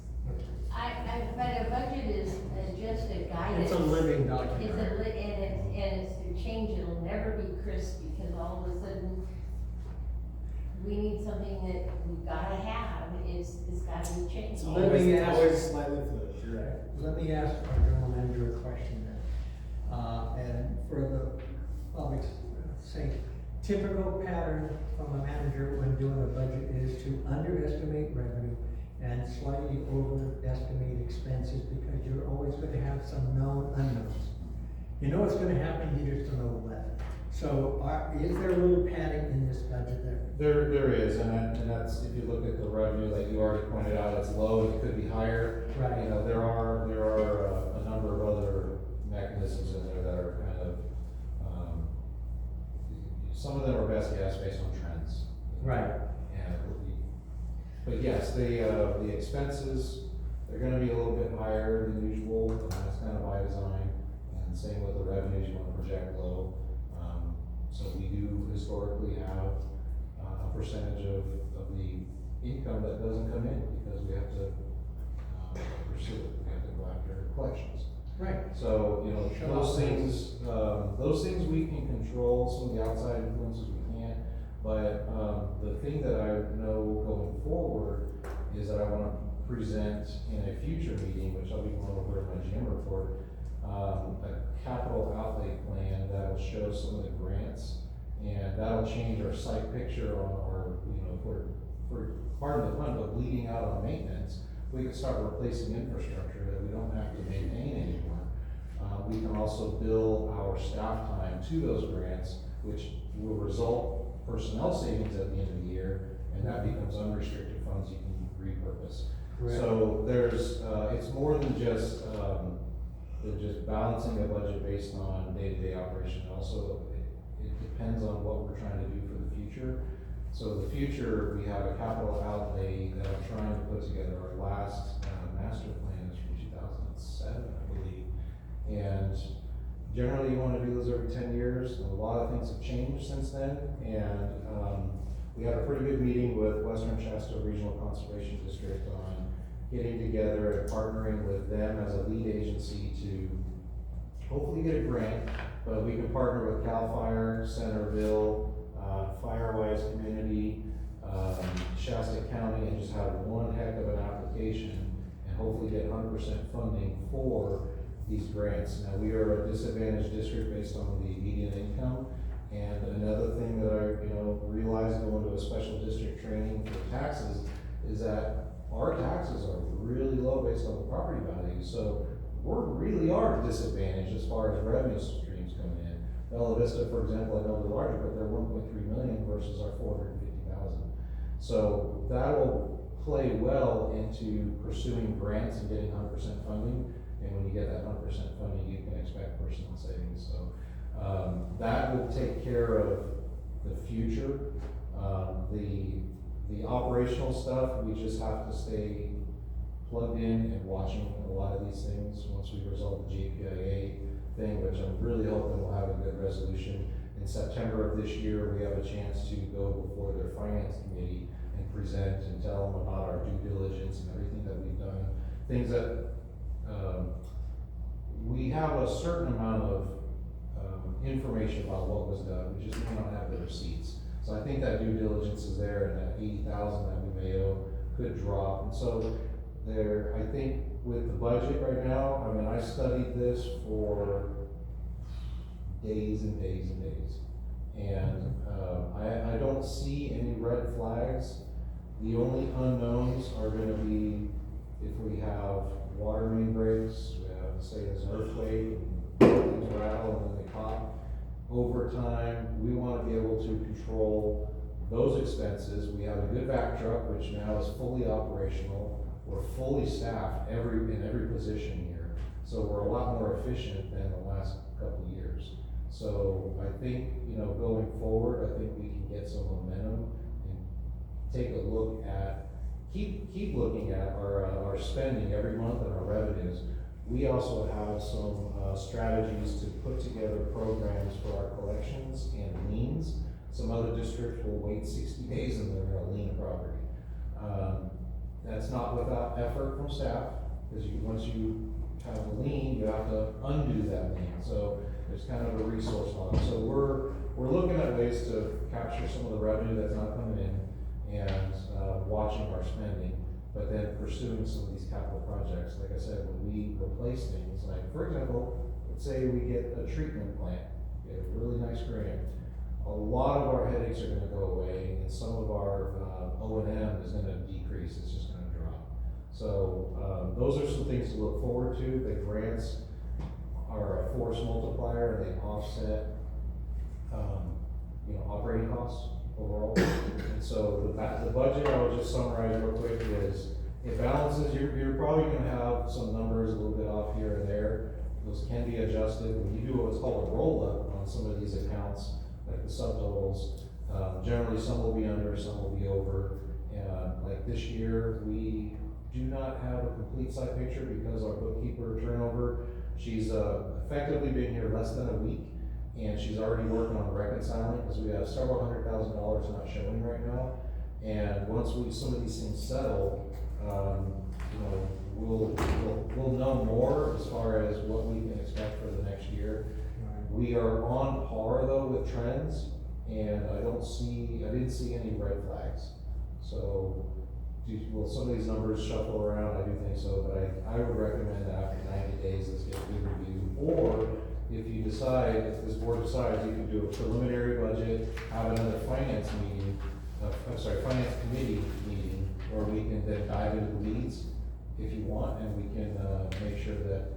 But a budget is just a guidance. It's a living document. And it's to change, it'll never be crisp, because all of a sudden, we need something that we've gotta have, it's gotta be changed. Let me ask- Always slightly fluid, you're right. Let me ask our general manager a question then. And for the public's sake, typical pattern from a manager when doing a budget is to underestimate revenue and slightly overestimate expenses, because you're always gonna have some known unknowns. You know what's gonna happen, you just don't know what. So, is there a little padding in this budget there? There is, and that's, if you look at the revenue, like you already pointed out, it's low, it could be higher. Right. You know, there are a number of other mechanisms in there that are kind of, some of them are best guess based on trends. Right. But yes, the expenses, they're gonna be a little bit higher than usual, and that's kind of by design. And same with the revenues, you wanna project low. So we do historically have a percentage of the income that doesn't come in, because we have to pursue it, we have to go after collections. Right. So, you know, Shut those off things we can control, some of the outside influences we can't. But, the thing that I know going forward is that I wanna present in a future meeting, which I'll be going over in my GM report, a capital outlay plan that will show some of the grants, and that'll change our site picture on our, you know, if we're part of the fund, but bleeding out on maintenance, we can start replacing infrastructure that we don't have to maintain anymore. We can also bill our staff time to those grants, which will result personnel savings at the end of the year, and that becomes unrestricted funds you can repurpose. Correct. So there's, it's more than just balancing a budget based on day-to-day operation. Also, it depends on what we're trying to do for the future. So the future, we have a capital outlay that I'm trying to put together. Our last master plan is from 2007, I believe. And generally, you want to do those every 10 years. A lot of things have changed since then. And we had a pretty good meeting with Western Shasta Regional Conservation District on getting together and partnering with them as a lead agency to hopefully get a grant, but we can partner with CAL FIRE, Centerville, Firewise Community, Shasta County, and just have one heck of an application and hopefully get 100% funding for these grants. Now, we are a disadvantaged district based on the median income, and another thing that I, realized going to a special district training for taxes is that our taxes are really low based on the property value, so we really are disadvantaged as far as revenue streams coming in. Bella Vista, for example, I know they're larger, but they're 1.3 million versus our 450,000. So that'll play well into pursuing grants and getting 100% funding. And when you get that 100% funding, you can expect personal savings. So that will take care of the future. The operational stuff, we just have to stay plugged in and watching a lot of these things once we resolve the JPIA thing, which I'm really hoping we'll have a good resolution. In September of this year, we have a chance to go before their finance committee and present and tell them about our due diligence and everything that we've done. Things that, we have a certain amount of, information about what was done, we just may not have the receipts. So I think that due diligence is there, and that 80,000 that we may owe could drop. And so there, I think with the budget right now, I mean, I studied this for days and days and days. And, I don't see any red flags. The only unknowns are gonna be if we have water main breaks, say there's an earthquake, and things rattle and then they pop. Over time, we wanna be able to control those expenses. We have a good vac truck, which now is fully operational. We're fully staffed in every position here. So we're a lot more efficient than the last couple of years. So I think, going forward, I think we can get some momentum and take a look at, keep looking at our spending every month and our revenues. We also have some strategies to put together programs for our collections and liens. Some other districts will wait 60 days and they're gonna lien a property. That's not without effort from staff, because once you have a lien, you have to undo that lien. So there's kind of a resource model. So we're looking at ways to capture some of the revenue that's not coming in and watching our spending, but then pursuing some of these capital projects. Like I said, when we replace things, like for example, let's say we get a treatment plant, we get a really nice grant. A lot of our headaches are gonna go away, and some of our O&M is gonna decrease, it's just gonna drop. So those are some things to look forward to. The grants are a force multiplier, and they offset operating costs overall. And so the budget, I will just summarize real quick, is it balances. You're probably gonna have some numbers a little bit off here and there. Those can be adjusted. When you do what's called a roll-up on some of these accounts, like the subtotals, generally some will be under, some will be over. Like this year, we do not have a complete site picture because our bookkeeper turnover, she's effectively been here less than a week, and she's already working on reconciling, because we have several $100,000 not showing right now. And once some of these things settle, we'll know more as far as what we can expect for the next year. We are on par though with trends, and I didn't see any red flags. So, will some of these numbers shuffle around? I do think so, but I would recommend that after 90 days, let's get a good review. Or if you decide, if this board decides, you can do a preliminary budget, have another finance committee meeting, where we can then dive into the weeds if you want, and we can make sure that,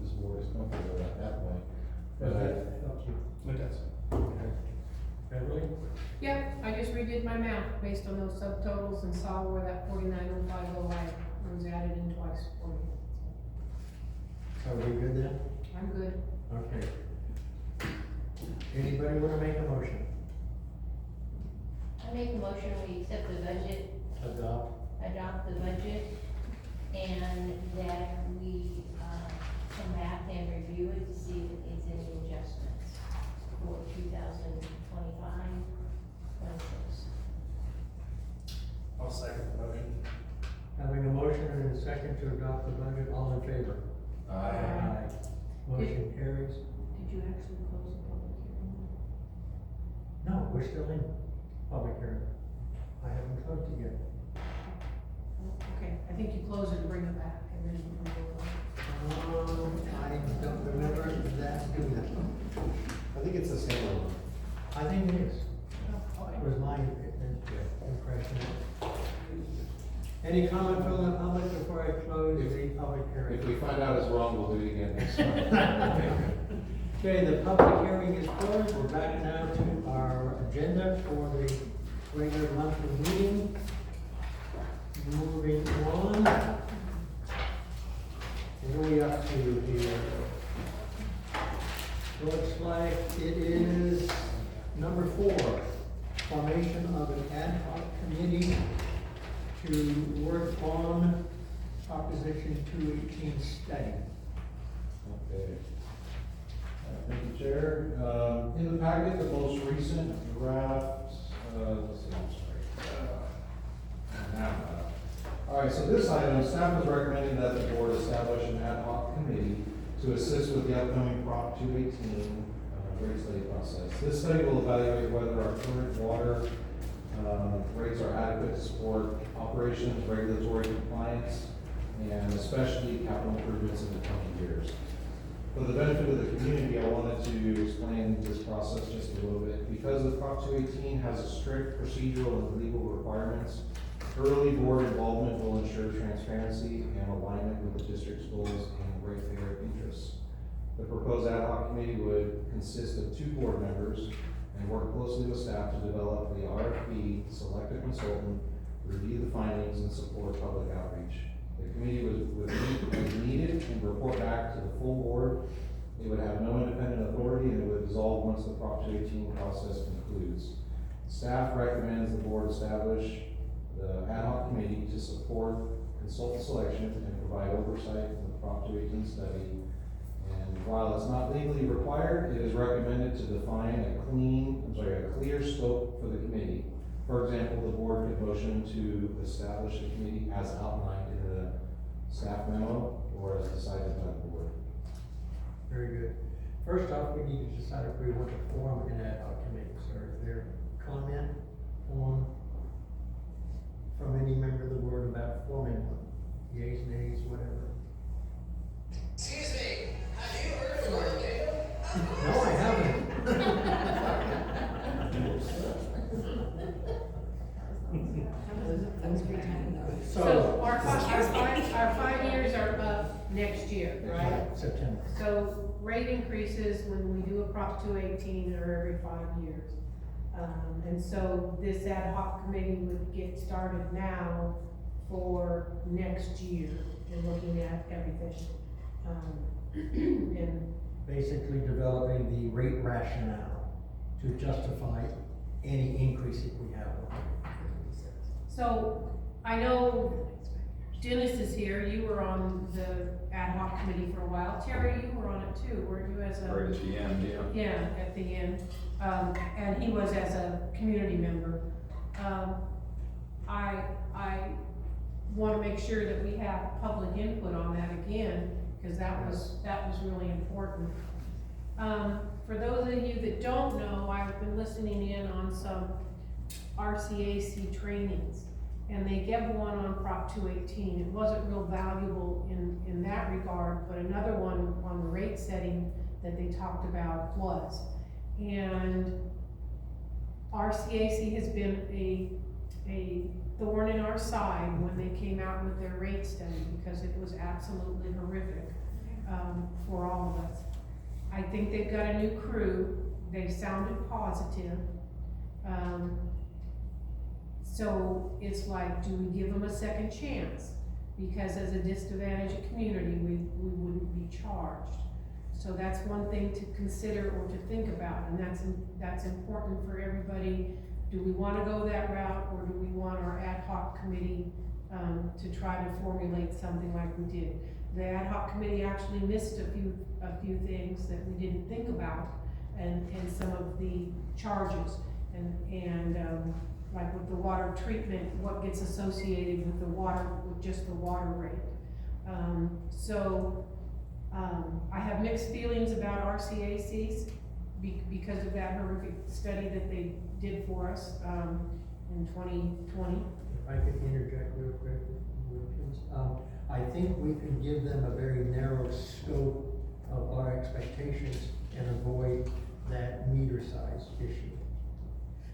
this board is comfortable at that point. Does that help you? It does. Okay. Beverly? Yeah, I just redid my math based on those subtotals and saw where that 49,050 was added in twice for me. Are we good then? I'm good. Okay. Anybody wanna make a motion? I make a motion, we accept the budget, adopt the budget, and that we, come back and review it to see if it needs any adjustments for 2025, 26. I'll second the motion. Having a motion and a second to adopt the budget, all in favor? Aye. Motion carries. Did you actually close the public hearing? No, we're still in public hearing. I haven't closed it yet. Okay, I think you close it and bring it back, and then we'll go on. I don't remember that doing that. I think it's the same one. I think it is. Okay. Was my impression. Any comment from the public before I close the public hearing? If we find out it's wrong, we'll do it again next time. Okay, the public hearing is closed. We're back now to our agenda for the regular monthly meeting. Moving on. What are we up to here? Looks like it is number 4. formation of an ad hoc committee to work on Proposition 218 study. Okay. Thank you, Chair. In the packet, the most recent draft, let's see, I'm sorry. All right, so this item, staff is recommending that the board establish an ad hoc committee to assist with the upcoming Prop 218 rate study process. This study will evaluate whether our current water rates are adequate to support operations, regulatory compliance, and especially capital improvements in the coming years. For the benefit of the community, I wanted to explain this process just a little bit. Because the Prop 218 has a strict procedural and legal requirements, early board involvement will ensure transparency and alignment with the district's goals and ratepayer interests. The proposed ad hoc committee would consist of 2 board members and work closely with staff to develop the RFP, select a consultant, review the findings, and support public outreach. The committee would meet as needed and report back to the full board. It would have no independent authority and it would dissolve once the Prop 218 process concludes. Staff recommends the board establish the ad hoc committee to support consultant selection and provide oversight of the Prop 218 study. And while it's not legally required, it is recommended to define a clear scope for the committee. For example, the board could motion to establish a committee as outlined in the staff memo or as decided by the board. Very good. First off, we need to decide if we want to form an ad hoc committee. So is there comment from any member of the board about forming one? Yeas, nays, whatever. Excuse me, have you heard of our neighbor? No, I haven't. So our 5 years are up next year, right? September. So rate increases when we do a Prop 218 are every 5 years. And so this ad hoc committee would get started now for next year and looking at everything. And Basically developing the rate rationale to justify any increase if we have one. so I know Dennis is here, you were on the ad hoc committee for a while. Terry, you were on it too, weren't you, as a? Right at the end, yeah. Yeah, at the end, and he was as a community member. I wanna make sure that we have public input on that again, cause that was really important. For those of you that don't know, I've been listening in on some RCAC trainings, and they gave one on Prop 218. It wasn't real valuable in that regard, but another one on the rate setting that they talked about was. And RCAC has been a thorn in our side when they came out with their rate study, because it was absolutely horrific for all of us. I think they've got a new crew. They've sounded positive. So it's like, do we give them a second chance? Because as a disadvantaged community, we wouldn't be charged. So that's one thing to consider or to think about, and that's important for everybody. Do we wanna go that route, or do we want our ad hoc committee to try to formulate something like we did? The ad hoc committee actually missed a few things that we didn't think about, and some of the charges, and like with the water treatment, what gets associated with the water, with just the water rate. I have mixed feelings about RCACs because of that horrific study that they did for us in 2020. If I could interject real quick, Wilkins. I think we can give them a very narrow scope of our expectations and avoid that meter size issue.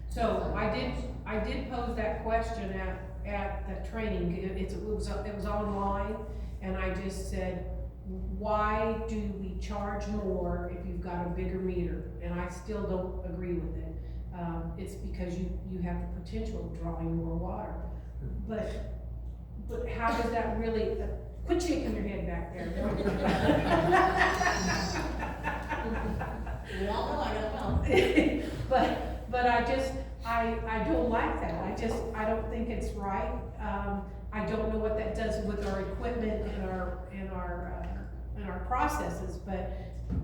So I did pose that question at the training. It was online, and I just said, why do we charge more if you've got a bigger meter? And I still don't agree with it. It's because you have the potential of drawing more water. But how does that really, quit shaking your head back there. We all know I don't know. But I don't like that, I don't think it's right. I don't know what that does with our equipment and our processes, but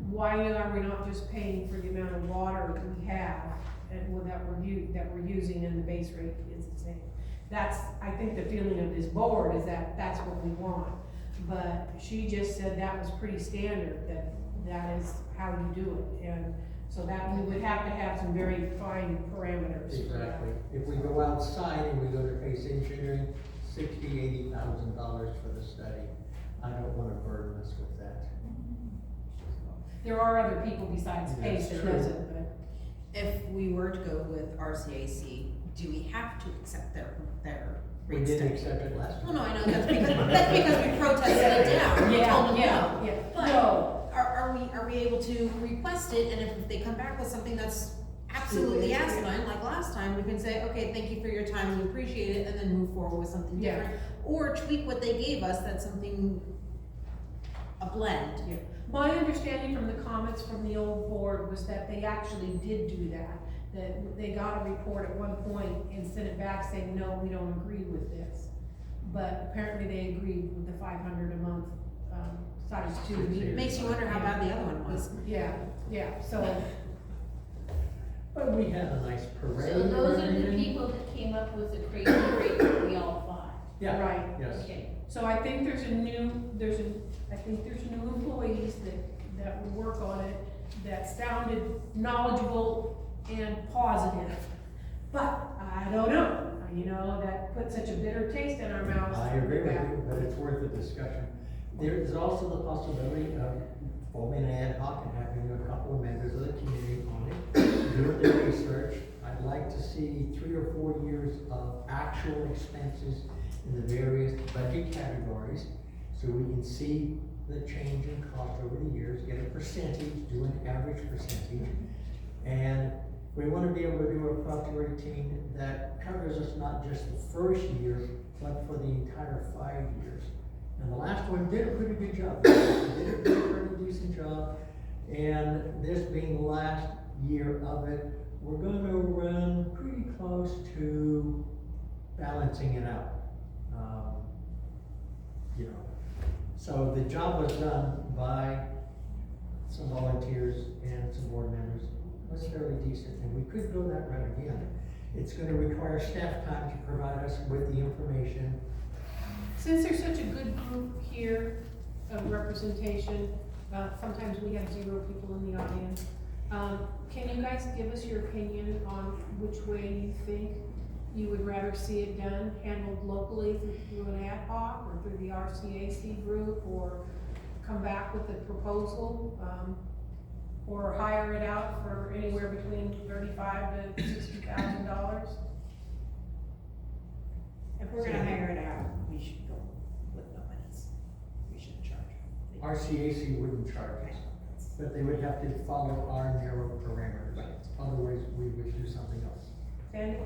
why are we not just paying for the amount of water that we have and that we're using, and the base rate is the same? That's, I think the feeling of this board is that that's what we want, but she just said that was pretty standard, that is how you do it, and so that we would have to have some very fine parameters for that. Exactly. If we go outside and we go to Pace Engineering, $60,000-$80,000 for the study. I don't wanna burden us with that. There are other people besides Yeah, Pace it's that true. does it, but. If we were to go with RCAC, do we have to accept their We rate didn't study? accept it last Well, time. no, I know, that's because we protested it down, we told them no. Yeah, But no, are we able to request it, and if they come back with something that's absolutely asinine, like last time, we can say, okay, thank you for your time, we appreciate it, and then move forward with something Yeah. different. Or tweak what they gave us, that's something, a blend. yeah. My understanding from the comments from the old board was that they actually did do that they got a report at one point and sent it back saying, no, we don't agree with this. But apparently they agreed with the 500 a month, size 2 meter. Makes you wonder how bad the other one was. Yeah, so, But we had a nice parade. So and those are the everything. people that came up with the crazy rate that we all fought. Yeah, right. yes. Okay. So I think there's new employees that will work on it, that sounded knowledgeable and positive. But I don't know, that put such a bitter taste in our mouths. I agree with you, but it's worth a discussion. There is also the possibility of forming an ad hoc and having a couple of members of the community on it, doing the research. I'd like to see 3 or 4 years of actual expenses in the various budget categories, so we can see the change in cost over the years, get a percentage, do an average percentage. And we want to be able to do a project routine that covers us not just the first year, but for the entire 5 years. And the last one did a pretty good job. They did a pretty decent job. And this being the last year of it, we're gonna run pretty close to balancing it out. So the job was done by some volunteers and some board members. It was fairly decent, and we could go that route again. It's gonna require staff time to provide us with the information. Since there's such a good group here of representation, sometimes we have 0 people in the audience. Can you guys give us your opinion on which way you think you would rather see it done, handled locally through an ad hoc or through the RCAC group, or come back with a proposal, or hire it out for anywhere between $35,000 to $60,000? If we're gonna hire it out, we should go with nobody's. We shouldn't charge. RCAC wouldn't charge us, but they would have to follow our narrow parameters. Right. Otherwise, we would do something else. Sandy?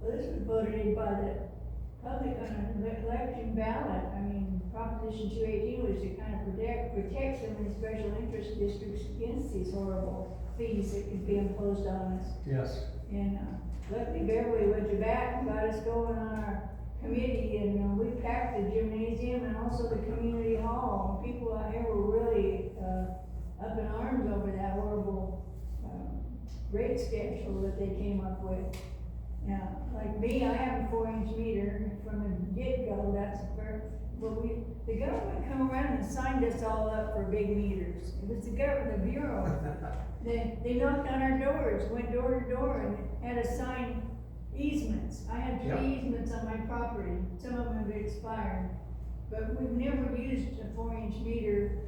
Well, this was voted in by the public on an election ballot. I mean, Proposition 218 was to kind of protect some of the special interest districts against these horrible fees that could be imposed on us. Yes. And luckily Beverly went to bat and got us going on our committee, and we packed the gymnasium and also the community hall. People out here were really up in arms over that horrible rate schedule that they came up with. Now, like me, I have a 4-inch meter from the get-go. That's but the government come around and signed us all up for big meters. It was the government, the bureau. They knocked on our doors, went door to door, and had us sign easements. I had 3 Yep. easements on my property. Some of them have expired. But we've never used a 4-inch meter.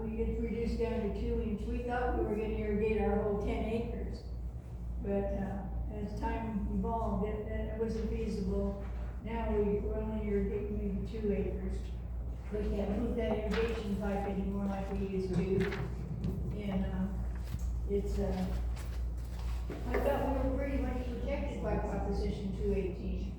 We had reduced down to 2-inch. We thought we were gonna irrigate our whole 10 acres. But, as time evolved, it wasn't feasible. Now we're only irrigating maybe 2 acres. We can't move that irrigation pipe anymore like we used to. And, it's, I thought we were pretty much protected by Proposition 218.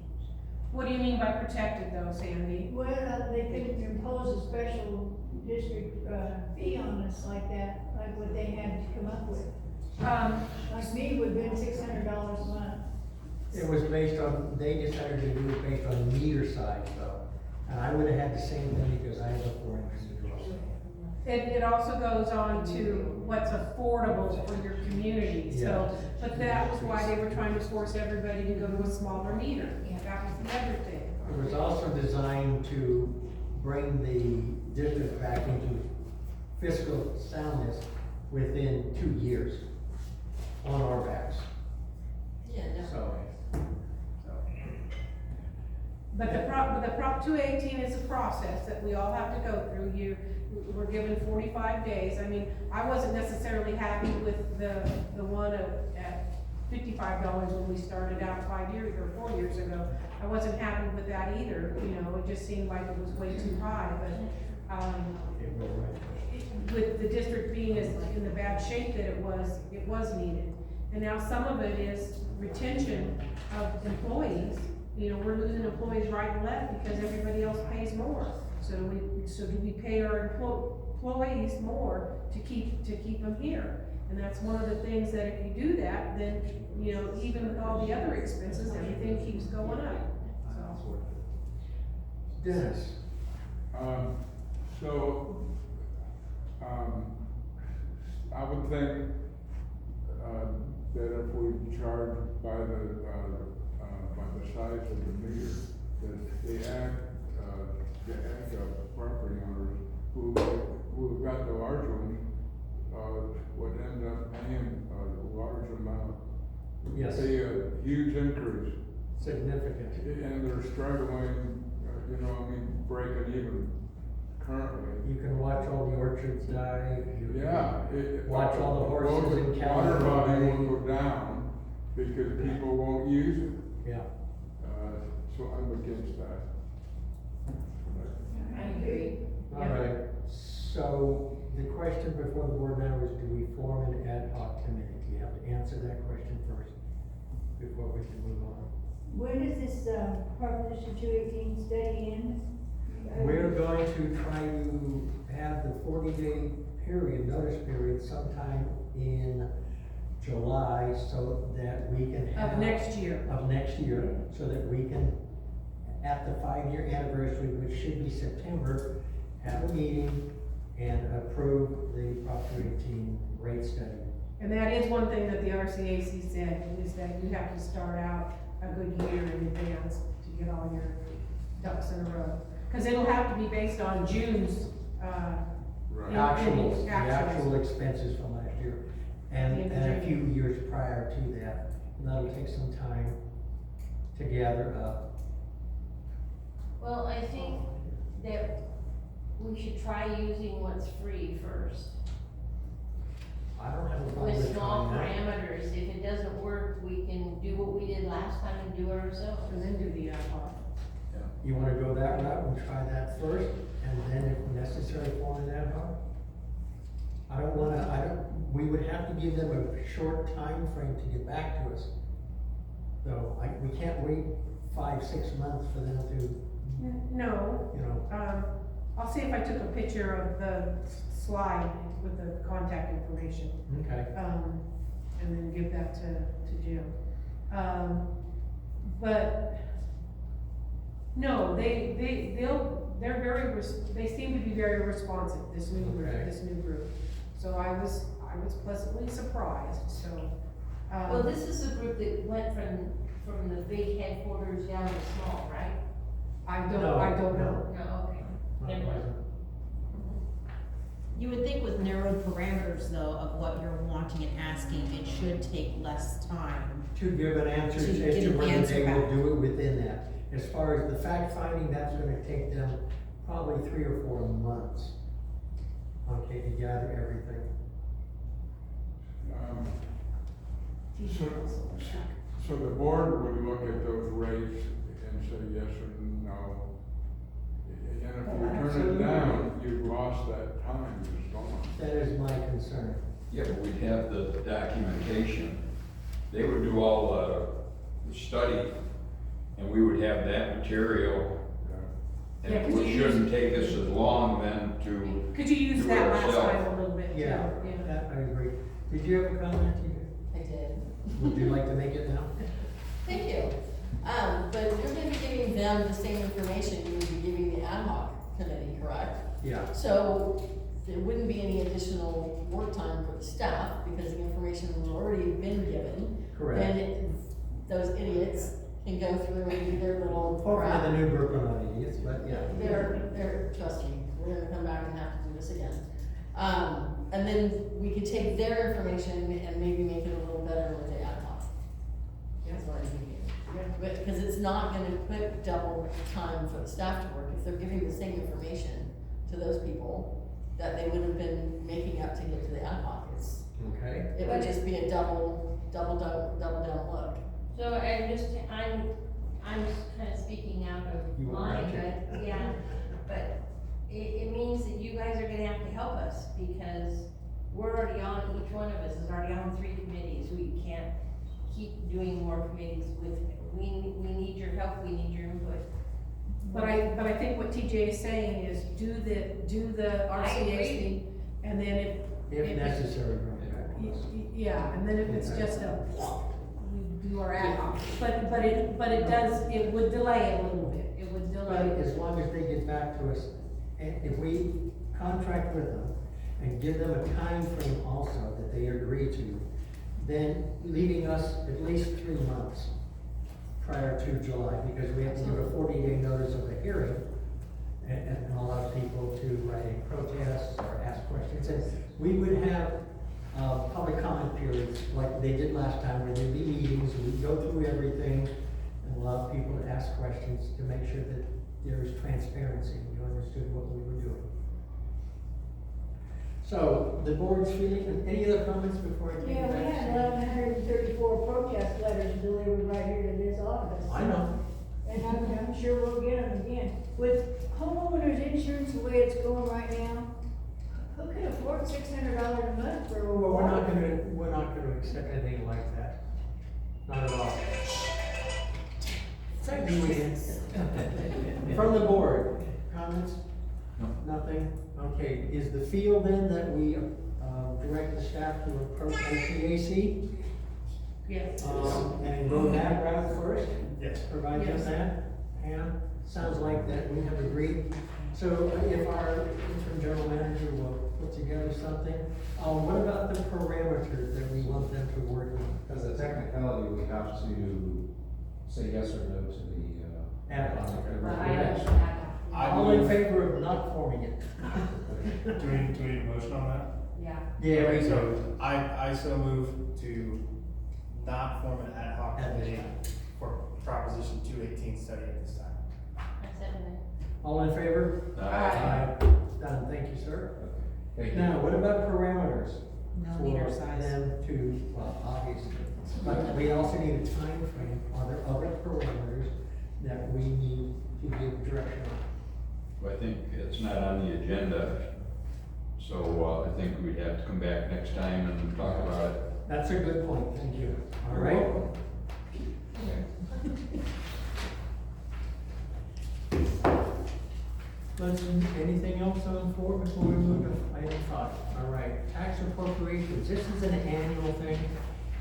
What do you mean by protected though, Sandy? Well, they couldn't impose a special district, fee on us like that, like what they had to come up with. Like me, it would've been $600 a month. It was based on, they decided to do it based on meter size though. And I would have had the same thing because I have a 4-inch meter also. It also goes on to what's affordable for your community, so, but that was why they were trying to force everybody to go to a smaller meter. That was the other thing. It was also designed to bring the district back into fiscal soundness within 2 years on our backs. Yeah, So, But the Prop 218 is a process that we all have to go through. We're given 45 days. I mean, I wasn't necessarily happy with the one at $55 when we started out 5 years or 4 years ago. I wasn't happy with that either, you know, it just seemed like it was way too high, but, with the district being in the bad shape that it was needed. And now some of it is retention of employees. You know, we're losing employees right and left because everybody else pays more. So do we pay our employees more to keep them here? And that's one of the things that if you do that, then, you know, even with all the other expenses, everything keeps going up. So. Dennis, I would think, that if we charge by the size of the meter, that the ag property owners who've got the large ones, would end up paying a large amount. Yes. Pay a huge increase. significant. And they're struggling, breaking even currently. You can watch all the orchards die. You can Yeah. Watch all the horses in Water California. body will go down because people won't use it. Yeah. So I'm against that. I agree. All right, so the question before the board now is, do we form an ad hoc committee? You have to answer that question first before we can move on. When does this, Proposition 218 study end? We're going to try to have the 40-day period, notice period, sometime in July, so that we can have. Of next year. Of next year, so that we can, at the 5-year anniversary, which should be September, have a meeting and approve the Prop 218 rate study. And that is one thing that the RCAC said, is that you have to start out a good year in advance to get all your ducks in a row. Cause it'll have to be based on June's, Right. Yeah. The Actuals. actual expenses from last year, and a few years prior to that. And that'll take some time to gather up. Well, I think that we should try using what's free first, I don't have a problem with with small trying that. parameters. If it doesn't work, we can do what we did last time and do it ourselves. and then do the ad hoc. You wanna go that route and try that first, and then if necessary, form an ad hoc? We would have to give them a short time frame to get back to us. So, we can't wait 5-6 months for them to, No, I'll see if I took a picture of the slide with the contact information, okay. and then give that to Jim. But, no, they seem to be very responsive, this new group, Okay. So I was pleasantly surprised, so. Well, this is a group that went from the big headquarters down to small, right? I don't No, know. No, okay. Never mind. You would think with narrowed parameters though of what you're wanting and asking, it should take less time. To give an answer To as get to an whether answer they will back. do it within that. As far as the fact finding, that's gonna take them probably 3 or 4 months. Okay, to gather everything. So the board would look at those rates and say yes or no. And if you turn it down, you've lost that time, it's gone. That is my concern. Yeah, but we'd have the documentation. They would do all the study, and we would have that material. Yeah, And could it you shouldn't take us as long then to, Could you use Do that it last yourself. time a little bit too? Yeah, that I agree. Did you have a comment? I did. Would you like to make it now? Thank you. But you're gonna be giving them the same information you would be giving the ad hoc committee, correct? Yeah. So there wouldn't be any additional work time for the staff because the information has already been given. Correct. And those idiots can go through and do their little Hopefully crap. the new Brooklyn are idiots, but yeah. Trust me, we're gonna come back and have to do this again. And then we could take their information and maybe make it a little better with the ad hoc. That's what I'm thinking. But, because it's not gonna put double time for the staff to work, if they're giving the same information to those people that they would have been making up to get to the ad hoc, Okay. it would just be a double down look. So I'm just kind of speaking out of You are, line, aren't but, yeah, but it means that you guys are gonna have to help us, because we're already on, each one of us is already on 3 committees, we can't keep doing more committees we need your help, we need your input. But I think what TJ is saying is do the I RCSD, agree. and then If necessary, bring it back to us. yeah, and then if it's just we do our ad hoc. But it would delay it a little bit, it would But delay it. as long as they get back to us, and if we contract with them and give them a time frame also that they agree to, then leaving us at least 3 months prior to July, because we have to give a 40-day notice of the hearing, and allow people to write in protests or ask questions. And we would have, public comment periods like they did last time, where there'd be meetings, we'd go through everything and allow people to ask questions to make sure that there is transparency, you understood what we were doing. So, the board's feeling, any other comments before I take Yeah, it we back? had 1,134 protest letters delivered right here to this office. I know. And I'm sure we'll get them again. With homeowners insurance the way it's going right now, who can afford $600 a month for a Well, we're not water? gonna accept anything like that. Not at all. Thank you, Ian. From the board, comments? No. Nothing? Okay, is the feel then that we, direct the staff to approach HVAC? Yes. And go that route first? Yes. Provide them Yes. that? Pam, sounds like that we have agreed. So if our interim general manager will put together something, what about the parameters that we want them to work on? As a technicality, we have to say yes or no to the, Ad hoc. I All in move- favor of not forming it? Do we need a motion on that? Yeah. Yeah, Okay, we so I so move to not form an ad hoc At this committee time. for Proposition 218 study at this time. I said it. All in favor? Aye. Done, thank you, sir. thank you. Now, what about parameters? No meter For size. them to, well, obviously, but we also need a time frame. Are there other parameters that we need to give direction on? Well, I think it's not on the agenda, so I think we'd have to come back next time and talk about it. That's a good point, thank you. All You're right? welcome. Anything else on 4 before we move to item 5? All right, tax appropriations, this is an annual thing,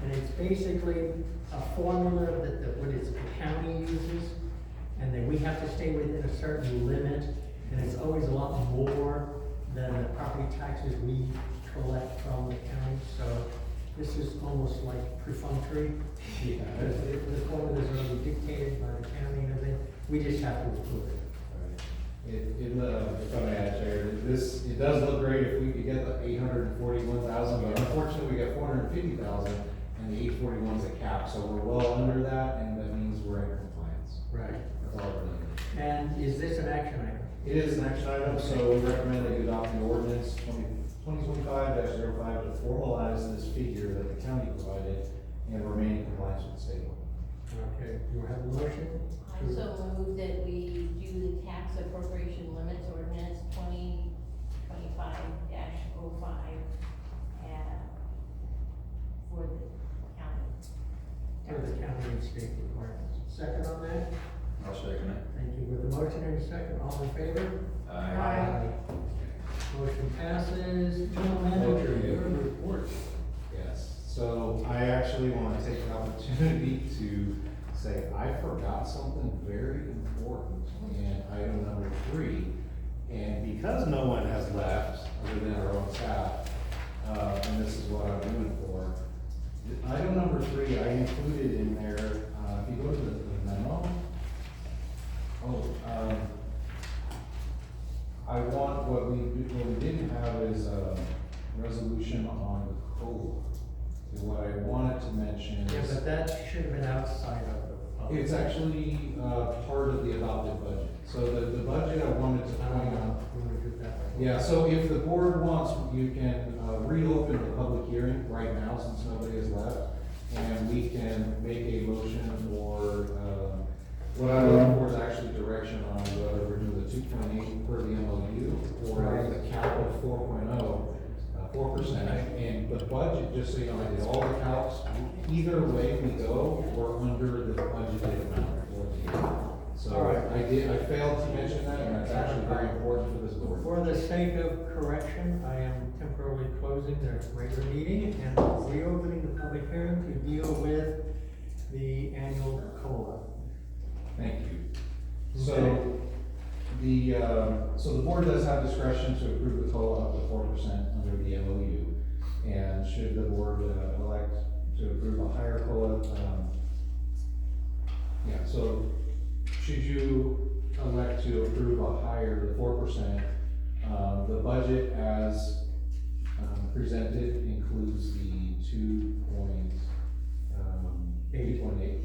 and it's basically a formula that what is it, the county uses, and then we have to stay within a certain limit, and it's always a lot more than the property taxes we collect from the county, so this is almost like perfunctory. Because the formulas are already dictated by the county and everything, we just have to approve it. If I may add, Chair, it does look great if we could get the 841,000, but unfortunately we got 450,000 and the 841's a cap, so we're well under that, and that means we're in compliance. Right. That's all we're doing. And is this an action item? It is an action item, so we recommend that you adopt the ordinance 2025-05 to formalize this figure that the county provided and remain in compliance with the state law. Okay, do we have a motion? I so move that we do the tax appropriation limits ordinance 2025-05, for the county. For the county and state requirements. Second on that? I'll second it. Thank you. With a motion and a second, all in favor? Aye. Motion passes. General manager, your report. Yes, so I actually want to take the opportunity to say, I forgot something very important in item number 3. And because no one has left, other than our own staff, and this is what I'm doing for, item number 3, I included in there, if you go to the memo, I want, what we didn't have is a resolution on the COLA. So what I wanted to mention Yeah, is. but that should have been outside of the public. It's actually, part of the adopted budget. So the budget I wanted to point out. Yeah, so if the board wants, you can, reopen the public hearing right now since nobody has left. And we can make a motion or, what I'm looking for is actually direction on whether we're doing the 2.8 per the MOU or the cap of 4.0, 4%. And the budget, just so you know, I did all the calcs. Either way we go, we're under the budgeted amount for the year. So I failed to mention that, and that's actually very important for this board. For the sake of correction, I am temporarily closing the regular meeting and reopening the public hearing to deal with the annual COLA. Thank you. So the board does have discretion to approve the COLA up to 4% under the MOU. And should the board elect to approve a higher COLA, so should you elect to approve a higher, the 4%, the budget as presented includes the 2.8.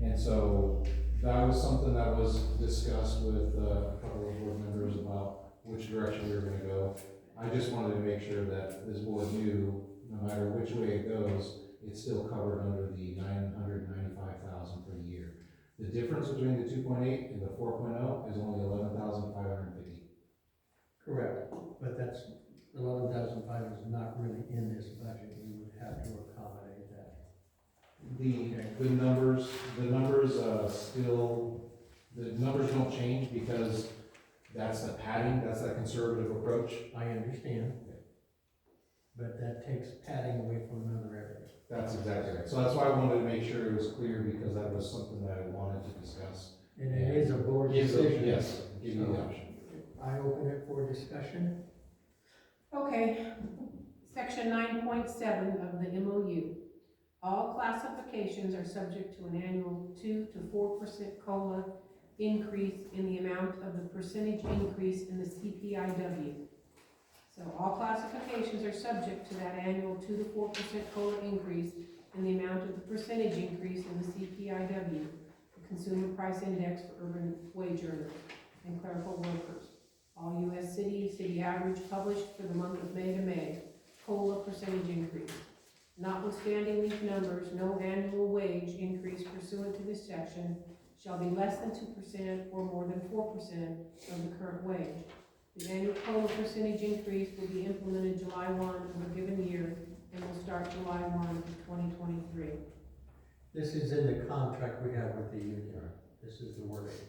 And so that was something that was discussed with a couple of board members about which direction we were gonna go. I just wanted to make sure that this board knew, no matter which way it goes, it's still covered under the $995,000 for the year. The difference between the 2.8 and the 4.0 is only $11,550. Correct, but that's, 11,500 is not really in this budget, we would have to accommodate that. The numbers still, the numbers don't change because that's the padding, that's that conservative approach. I understand. But that takes padding away from another area. That's exactly right. So that's why I wanted to make sure it was clear, because that was something that I wanted to discuss. And it is a board Yes, decision. yes, give you the option. I open it for discussion. Okay, section 9.7 of the MOU. All classifications are subject to an annual 2 to 4% COLA increase in the amount of the percentage increase in the CPIW. So all classifications are subject to that annual 2 to 4% COLA increase in the amount of the percentage increase in the CPIW, the Consumer Price Index for urban wage earners and clerical workers. All U.S. city average published for the month of May to May, COLA percentage increase. Notwithstanding these numbers, no annual wage increase pursuant to this section shall be less than 2% or more than 4% of the current wage. The annual COLA percentage increase will be implemented July 1 of a given year and will start July 1 of 2023. This is in the contract we have with the union. This is the wording.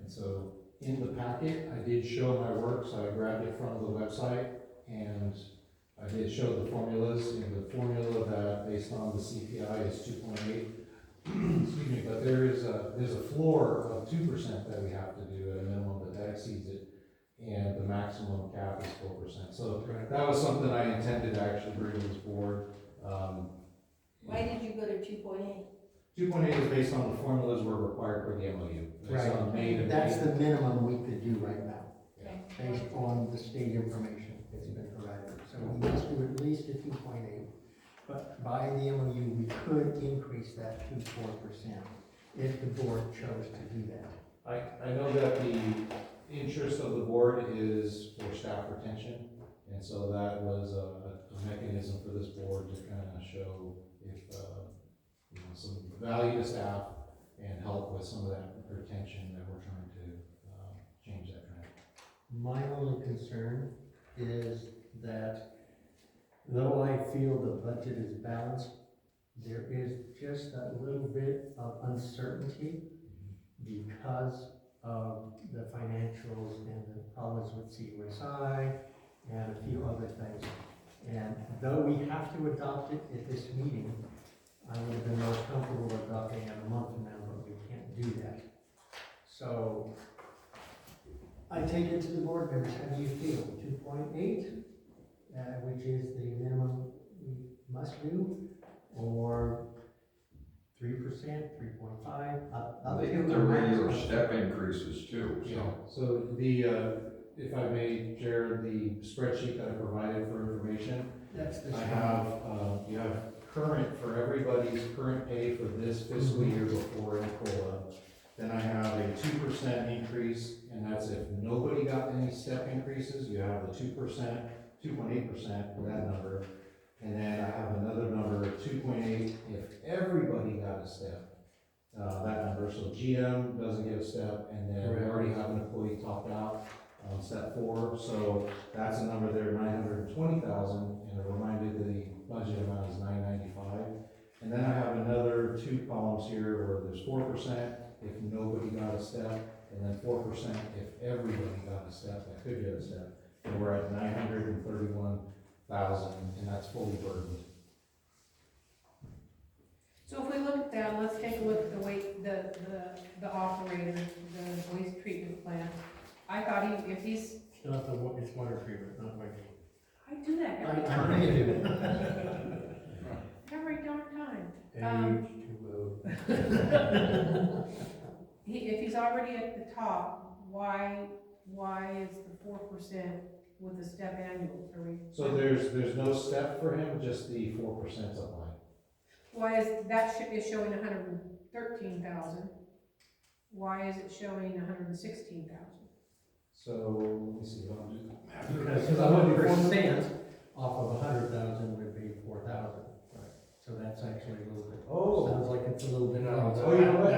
And so in the packet, I did show my work, so I grabbed it from the website, and I did show the formulas, and the formula that based on the CPI is 2.8. Excuse me, but there's a floor of 2% that we have to do at a minimum, but that exceeds it, and the maximum cap is 4%. So that was something I intended to actually bring to this board. Why did you go to 2.8? 2.8 is based on the formulas were required for the MOU. Based on May to That's May. the minimum we could do right now, Okay. based on the state information that's been provided. So we must do at least a 2.8, but by the MOU, we could increase that to 4% if the board chose to do that. I know that the interest of the board is for staff retention, and so that was a mechanism for this board to kind of show if, some value to staff and help with some of that retention that we're trying to change that trend. My only concern is that though I feel the budget is balanced, there is just a little bit of uncertainty because of the financials and the problems with CUSI and a few other things. And though we have to adopt it at this meeting, I would have been more comfortable adopting it a month from now, but do that. So, I take it to the board members, how do you feel? 2.8, which is the minimum we must do, or 3%, 3.5, They get their regular step increases too, Yeah, so. so the, if I may, Jared, the spreadsheet that I provided for information, That's the. I have, you have current, for everybody's current pay for this fiscal year before any COLA. Then I have a 2% increase, and that's if nobody got any step increases, you have the 2%, 2.8% for that number. And then I have another number, 2.8, if everybody got a step, that number. So GM doesn't get a step, and then we already have an employee topped out, step 4. So that's a number there, 920,000, and a reminder that the budget amount is 995. And then I have another 2 columns here where there's 4% if nobody got a step, and then 4% if everybody got a step, that could get a step. And we're at 931,000, and that's fully burdened. So if we look at that, let's take a look at the operator, the waste treatment plant. I thought if he's, It's not it's water treatment, not waste. I do that every I time. know you do. Every darn time. H2O. If he's already at the top, why is the 4% with the step annual? Are we? So there's no step for him, just the 4% apply. Why is, that is showing 113,000? Why is it showing 116,000? So, let me see, I'll do the math. Because 1% off of 100,000 would be 4,000. Right. So that's actually a little bit, Oh. sounds like it's a little bit. Oh, you know what?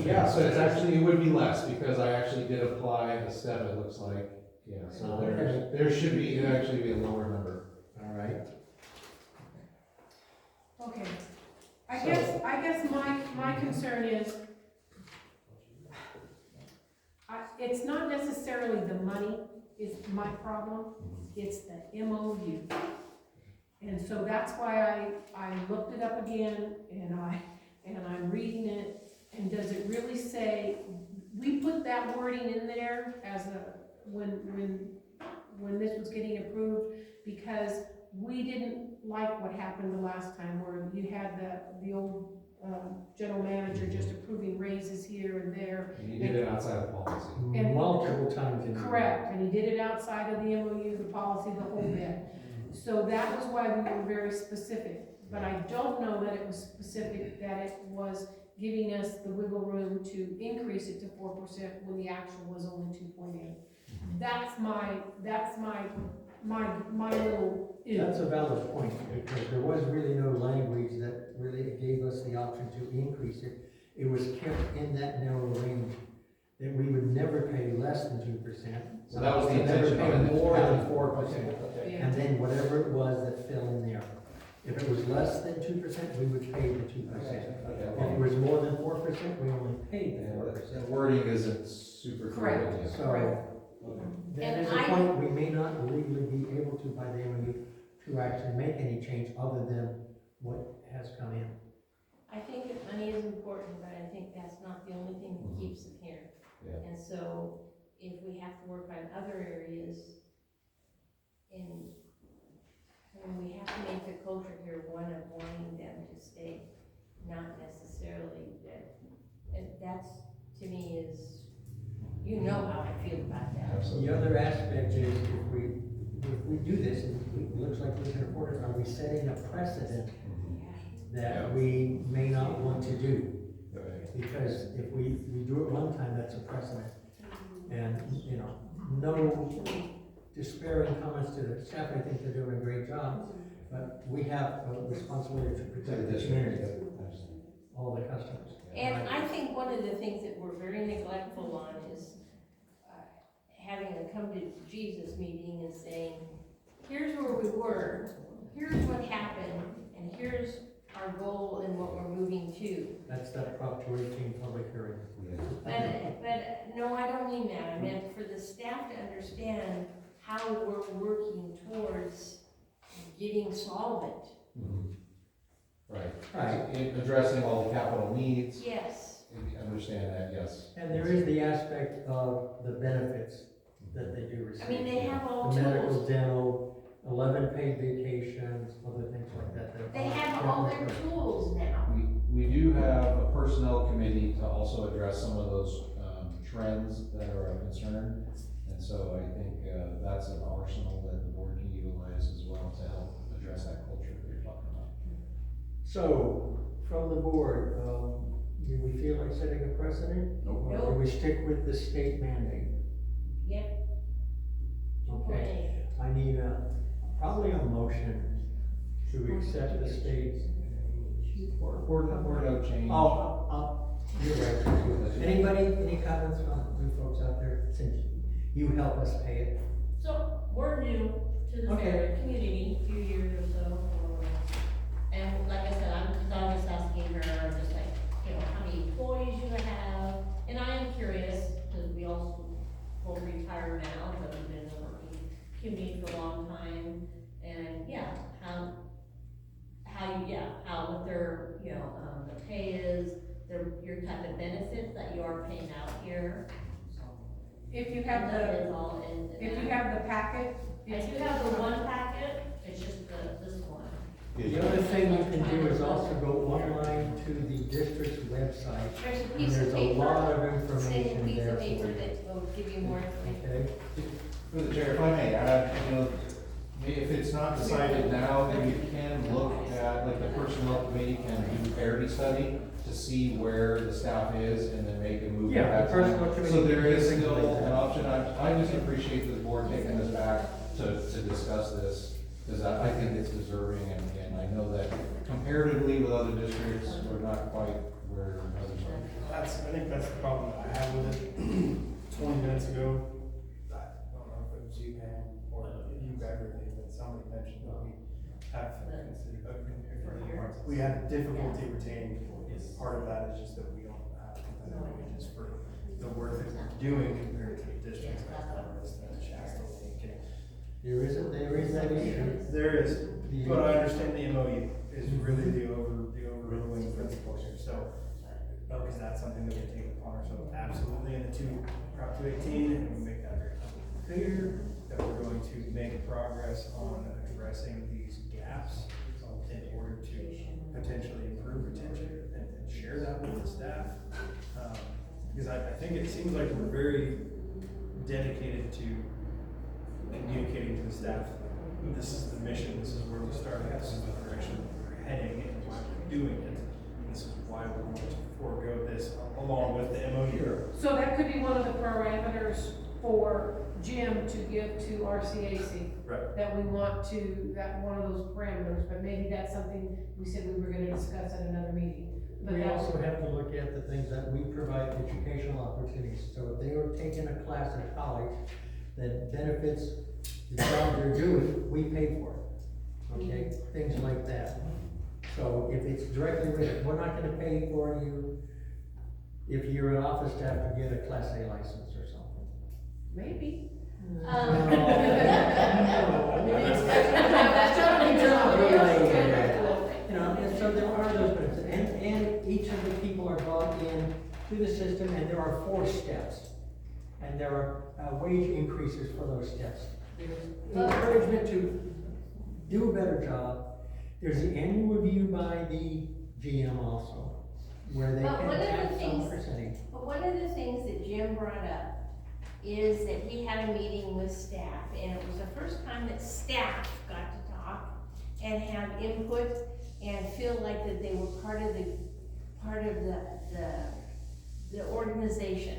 Yeah, so it's actually, it would be less, because I actually did apply a step, it looks like. Yeah, so there should be, it'd actually be a lower number. All right. Okay. I guess my concern is, it's not necessarily the money is my problem, it's the MOU. And so that's why I looked it up again, and I'm reading it, and does it really say, we put that wording in there as when this was getting approved, because we didn't like what happened the last time, where you had the old general manager just approving raises here and there. And you did it outside of policy. And- Multiple times in. Correct, and he did it outside of the MOU, the policy, the whole bit. So that was why we were very specific, but I don't know that it was specific, that it was giving us the wiggle room to increase it to 4% when the actual was only 2.8. That's my little. That's a valid point, because there was really no language that really gave us the option to increase it. It was kept in that narrow range, that we would never pay less than 2%. So that was the Never intention pay behind it. more than 4%. Yeah. And then whatever it was that fell in there. If it was less than 2%, we would pay the 2%. If it was more than 4%, we only paid the 4%. The wording isn't super clear. Correct. Yeah. So, that And is a point, we may not legally be able to, by the MOU, to actually make any change other than what has come in. I think that money is important, but I think that's not the only thing that keeps it here. Yeah. And so, if we have to work on other areas, and we have to make the culture here one of wanting them to stay, not necessarily that, and that's, to me, is, you know how I feel about that. The other aspect is, if we do this, and it looks like we can afford it, are we setting a precedent that we may not want to do? Because if we do it one time, that's a precedent. And, no despairing comments to the staff, I think they're doing a great job, but we have a responsibility to protect the community, all the customers. And I think one of the things that we're very neglectful on is having a come to Jesus meeting and saying, here's where we were, here's what happened, and here's our goal and what we're moving to. That's that Prop 218 public hearing. But no, I don't mean that. I meant for the staff to understand how we're working towards getting solvent. Right. In addressing all the capital needs. Yes. I understand that, yes. And there is the aspect of the benefits that they do receive. I mean, they have all The medical, tools. dental, 11 paid vacations, other things like that. They have all their tools now. We do have a personnel committee to also address some of those, trends that are of concern. And so I think, that's an arsenal that the board can utilize as well to help address that culture that you're talking about. So, from the board, do we feel like setting a precedent? Nope. Or do we stick with the state mandate? Yep. Okay, I need probably a motion to accept the state. Or no change. You're right. Anybody, any comments from you folks out there, since you help us pay it? So, we're new to the Okay. fair community, a few years or so. And like I said, I was just asking her, just like, how many employees you have? And I am curious, because we also will retire now, but we've been working community for a long time. And what their, the pay is, your type of benefits that you are paying out here. If you have That the, is all in. if you have the packet. I do have the one packet, it's just this one. The other thing you can do is also go online to the district's website. There's a And piece of there's a paper, lot of same information piece there of for paper you. that will give you more information. Okay? For the chair, if I may add, if it's not decided now, then you can look at, like, the personnel committee can do parity study to see where the staff is and then make a move. Yeah, at that the personnel time. committee So there can do is things still like that. an option. I just appreciate the board taking this back to discuss this, because I think it's deserving, and I know that comparatively with other districts, we're not quite where others are. I think that's the problem that I have with it. 20 minutes ago, I don't know if it was you, Pam, or you, Beverly, but somebody mentioned that we have considered, we have difficulty retaining employees. Part of that is just that we don't have competitive wages for the work that we're doing compared to the districts like Forest and Shasta Lake. And There is that issue. there is, but I understand the MOU is really the overruling principle here, so. Because that's something that we take upon ourselves absolutely in the Prop 218, and we make that very clear that we're going to make progress on addressing these gaps in order to potentially improve retention and share that with the staff. Because I think it seems like we're very dedicated to communicating to the staff, this is the mission, this is where we started, this is the direction we're heading, and why we're doing it. This is why we want to forego this along with the MOU. So that could be one of the parameters for Jim to give to RCAC. Right. That we want to, that one of those parameters, but maybe that's something we said we were gonna discuss at another meeting. But We that- also have to look at the things that we provide educational opportunities. So if they are taking a class at college that benefits the job they're doing, we pay for it. Okay, things like that. So if it's directly written, we're not gonna pay for you if you're an office staff to get a Class A license or something. Maybe. That's not and so there are those benefits, and each of the people are brought in to the system, and there are 4 steps. And there are wage increases for those steps. There's encouragement to do a better job. There's the annual review by the GM also, where they But can one of the have some things- percentage. But one of the things that Jim brought up is that he had a meeting with staff, and it was the first time that staff got to talk and have input and feel like that they were part of the organization.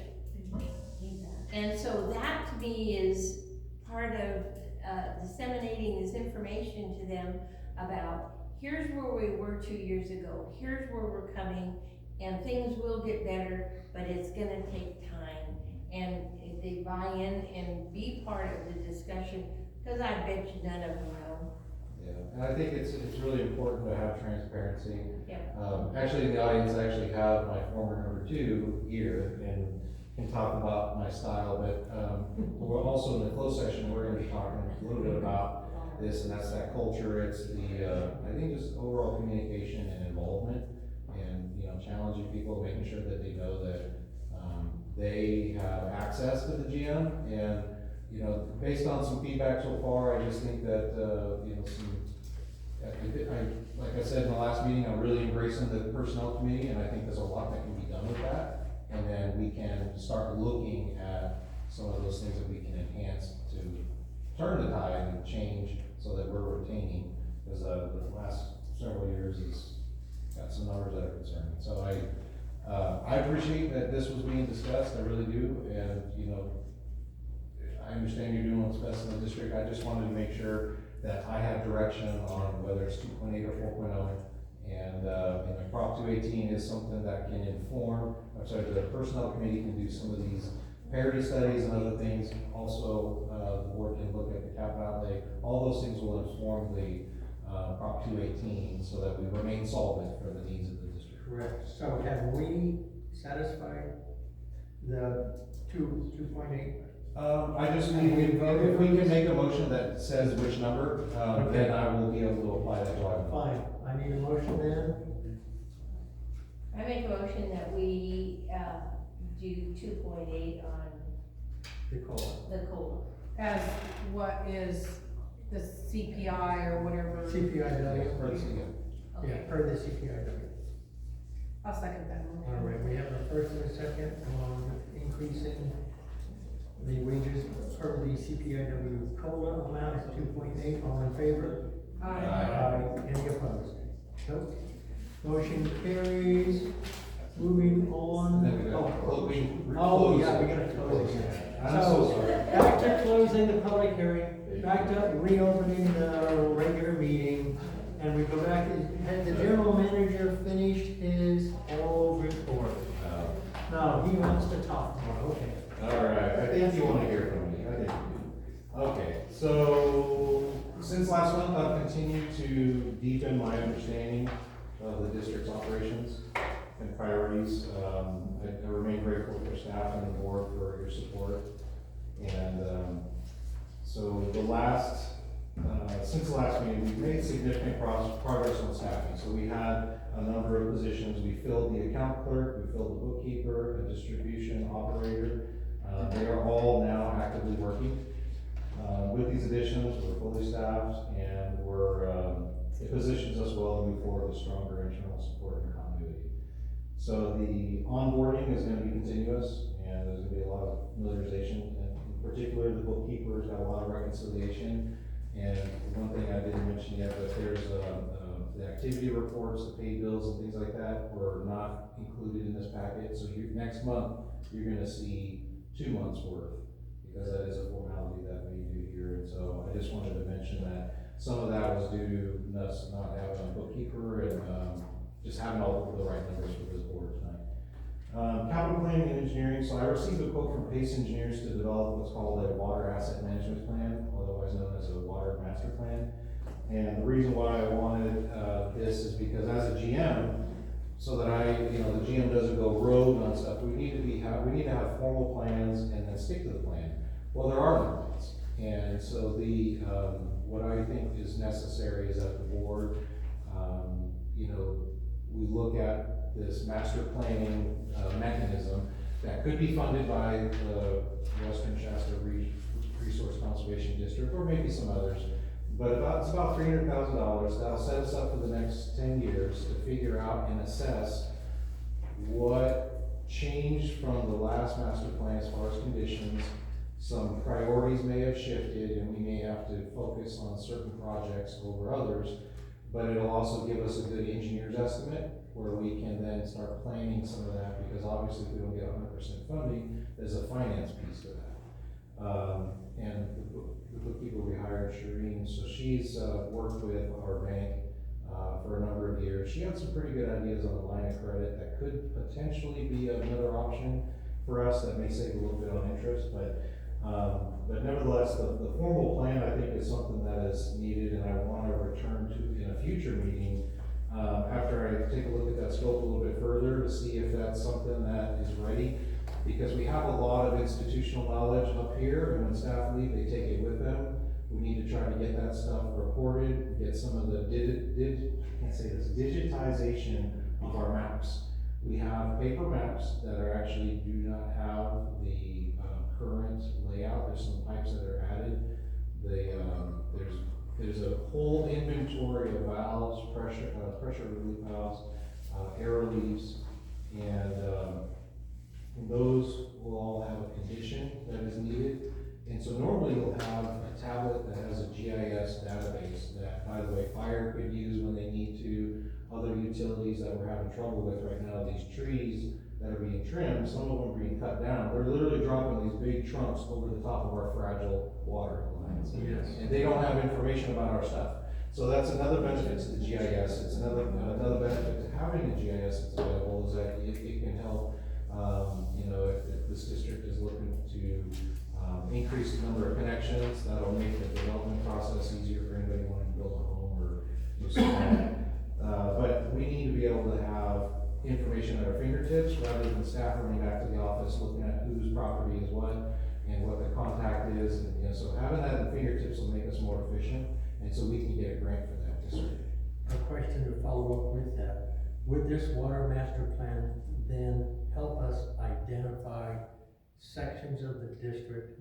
And so that to me is part of disseminating this information to them about, here's where we were 2 years ago, here's where we're coming, and things will get better, but it's gonna take time. And if they buy in and be part of the discussion, because I bet you none of them will. Yeah, and I think it's really important to have transparency. Yep. Actually, in the audience, I actually have my former number 2 here and can talk about my style, but, we're also in the closed session, we're gonna be talking a little bit about this, and that's that culture. It's the, I think just overall communication and involvement and, you know, challenging people, making sure that they know that, they have access to the GM, and, you know, based on some feedback so far, I just think that, you know, like I said in the last meeting, I'm really embracing the personnel committee, and I think there's a lot that can be done with that. And then we can start looking at some of those things that we can enhance to turn the tide and change so that we're retaining, because, the last several years has got some numbers that are concerning. So I appreciate that this was being discussed, I really do, and, you know, I understand you're doing what's best in the district. I just wanted to make sure that I have direction on whether it's 2.8 or 4.0. And Prop 218 is something that can inform, the personnel committee can do some of these parity studies and other things. Also, the board can look at the capital outlay. All those things will inform the Prop 218 so that we remain solvent for the needs of the district. Correct. So have we satisfied the 2.8? I just need, if we can make a motion that says which number, then I will be able to apply that to our. Fine, I need a motion then. I make a motion that we, do 2.8 on The COLA. the COLA. As what is the CPI or whatever. CPIW. Yeah. Yeah, per the CPIW. I'll second that motion. All right, we have a first and a second on increasing the wages per the CPIW COLA amount of 2.8. All in favor? Aye. Any opposed? Nope. Motion carries. Moving on. Then we got Oh, yeah, we gotta close it. I'm so sorry. Back to closing the public hearing, back to reopening the regular meeting, and we go back, had the general manager finished his whole report? No, he wants to talk more, okay. All right, I think you want to hear from me, I think you do. Okay, so, since last month, I've continued to deepen my understanding of the district's operations and priorities. I remain grateful for staff and the board for your support. And, so since the last meeting, we've made significant progress on staffing. So we had a number of positions. We filled the account clerk, we filled the bookkeeper, a distribution operator. They are all now actively working. With these additions, we're fully staffed, and it positions us well to move forward with stronger internal support and continuity. So the onboarding is gonna be continuous, and there's gonna be a lot of familiarization, and in particular, the bookkeeper's got a lot of reconciliation. And one thing I didn't mention yet, but there's the activity reports, the paid bills and things like that were not included in this packet. So next month, you're gonna see 2 months worth, because that is a formality that we do here. And so I just wanted to mention that some of that was due to us not having a bookkeeper and just having all the right numbers for this board tonight. Capital planning and engineering. So I received a quote from Pace Engineers to develop what's called a water asset management plan, otherwise known as a water master plan. And the reason why I wanted this is because as a GM, so that the GM doesn't go rogue on stuff, we need to have formal plans and then stick to the plan. Well, there are no plans. And so what I think is necessary is that the board, we look at this master planning mechanism that could be funded by the Western Shasta Resource Conservation District, or maybe some others. But it's about $300,000. That'll set us up for the next 10 years to figure out and assess what changed from the last master plan as far as conditions. Some priorities may have shifted, and we may have to focus on certain projects over others. But it'll also give us a good engineer's estimate where we can then start planning some of that, because obviously if we don't get 100% funding, there's a finance piece to that. And the bookkeeper we hired, Shireen, so she's worked with our bank for a number of years. She had some pretty good ideas on the line of credit that could potentially be another option for us that may save a little bit on interest, but nevertheless, the formal plan, I think, is something that is needed, and I want to return to in a future meeting after I take a look at that scope a little bit further to see if that's something that is ready, because we have a lot of institutional knowledge up here, and when staff leave, they take it with them. We need to try to get that stuff recorded, get some of the digitization of our maps. We have paper maps that are actually do not have the, current layout, there's some pipes that are added. There's a whole inventory of valves, pressure relief valves, air reliefs, and those will all have a condition that is needed. And so normally you'll have a tablet that has a GIS database that, by the way, fire could use when they need to, other utilities that we're having trouble with right now, these trees that are being trimmed, some of them are being cut down, they're literally dropping these big trunks over the top of our fragile water lines. Yes. And they don't have information about our stuff. So that's another benefit to the GIS. It's another benefit to having a GIS that's available is that it can help, if this district is looking to increase the number of connections, that'll make the development process easier for anybody wanting to build a home or do something. But we need to be able to have information at our fingertips rather than staff running back to the office looking at whose property is what and what the contact is. And, so having that at fingertips will make us more efficient, and so we can get a grant for that district. A question to follow up with that. Would this water master plan then help us identify sections of the district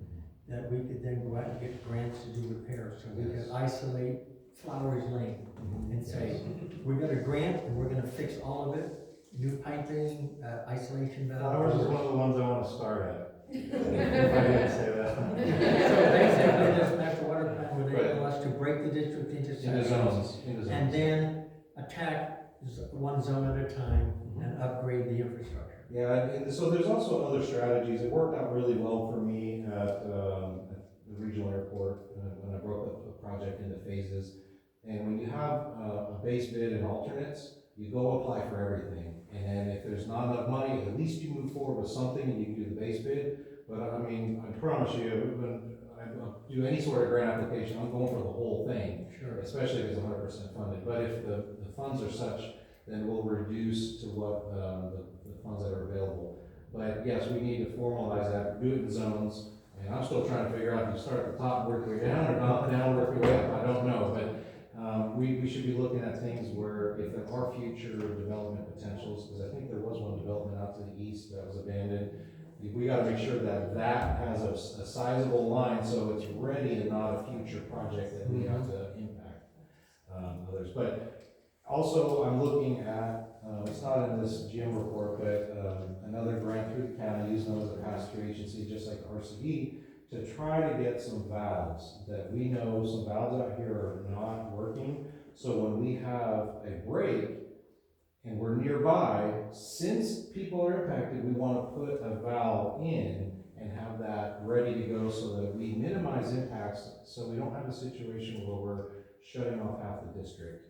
that we could then go out and get grants to do repairs? So we could isolate Flowers Lane and say, we got a grant and we're gonna fix all of it, new piping, isolation valve. Flowers is one of the ones I want to start at. If I didn't say that. So basically, this master water plan would enable us to break the district into sections. zones. And then attack one zone at a time and upgrade the infrastructure. Yeah, and so there's also other strategies. It worked out really well for me at the regional airport when I broke up the project into phases. And when you have a base bid and alternates, you go apply for everything. And then if there's not enough money, at least you move forward with something and you can do the base bid. But I mean, I promise you, when I do any sort of grant application, I'm going for the whole thing. Sure. Especially if it's 100% funded. But if the funds are such, then we'll reduce to what the funds that are available. But yes, we need to formalize that, do it in zones. And I'm still trying to figure out if you start at the top, work your way down, or not down, work your way up. I don't know. But we should be looking at things where if there are future development potentials, because I think there was one development out to the east that was abandoned. We gotta make sure that that has a sizable line so it's ready and not a future project that we have to impact others. But also I'm looking at, it's not in this GM report, but another grant through the county using those as a pass-through agency, just like RCE, to try to get some valves that we know some valves out here are not working. So when we have a break and we're nearby, since people are impacted, we want to put a valve in and have that ready to go so that we minimize impacts, so we don't have a situation where we're shutting off half the district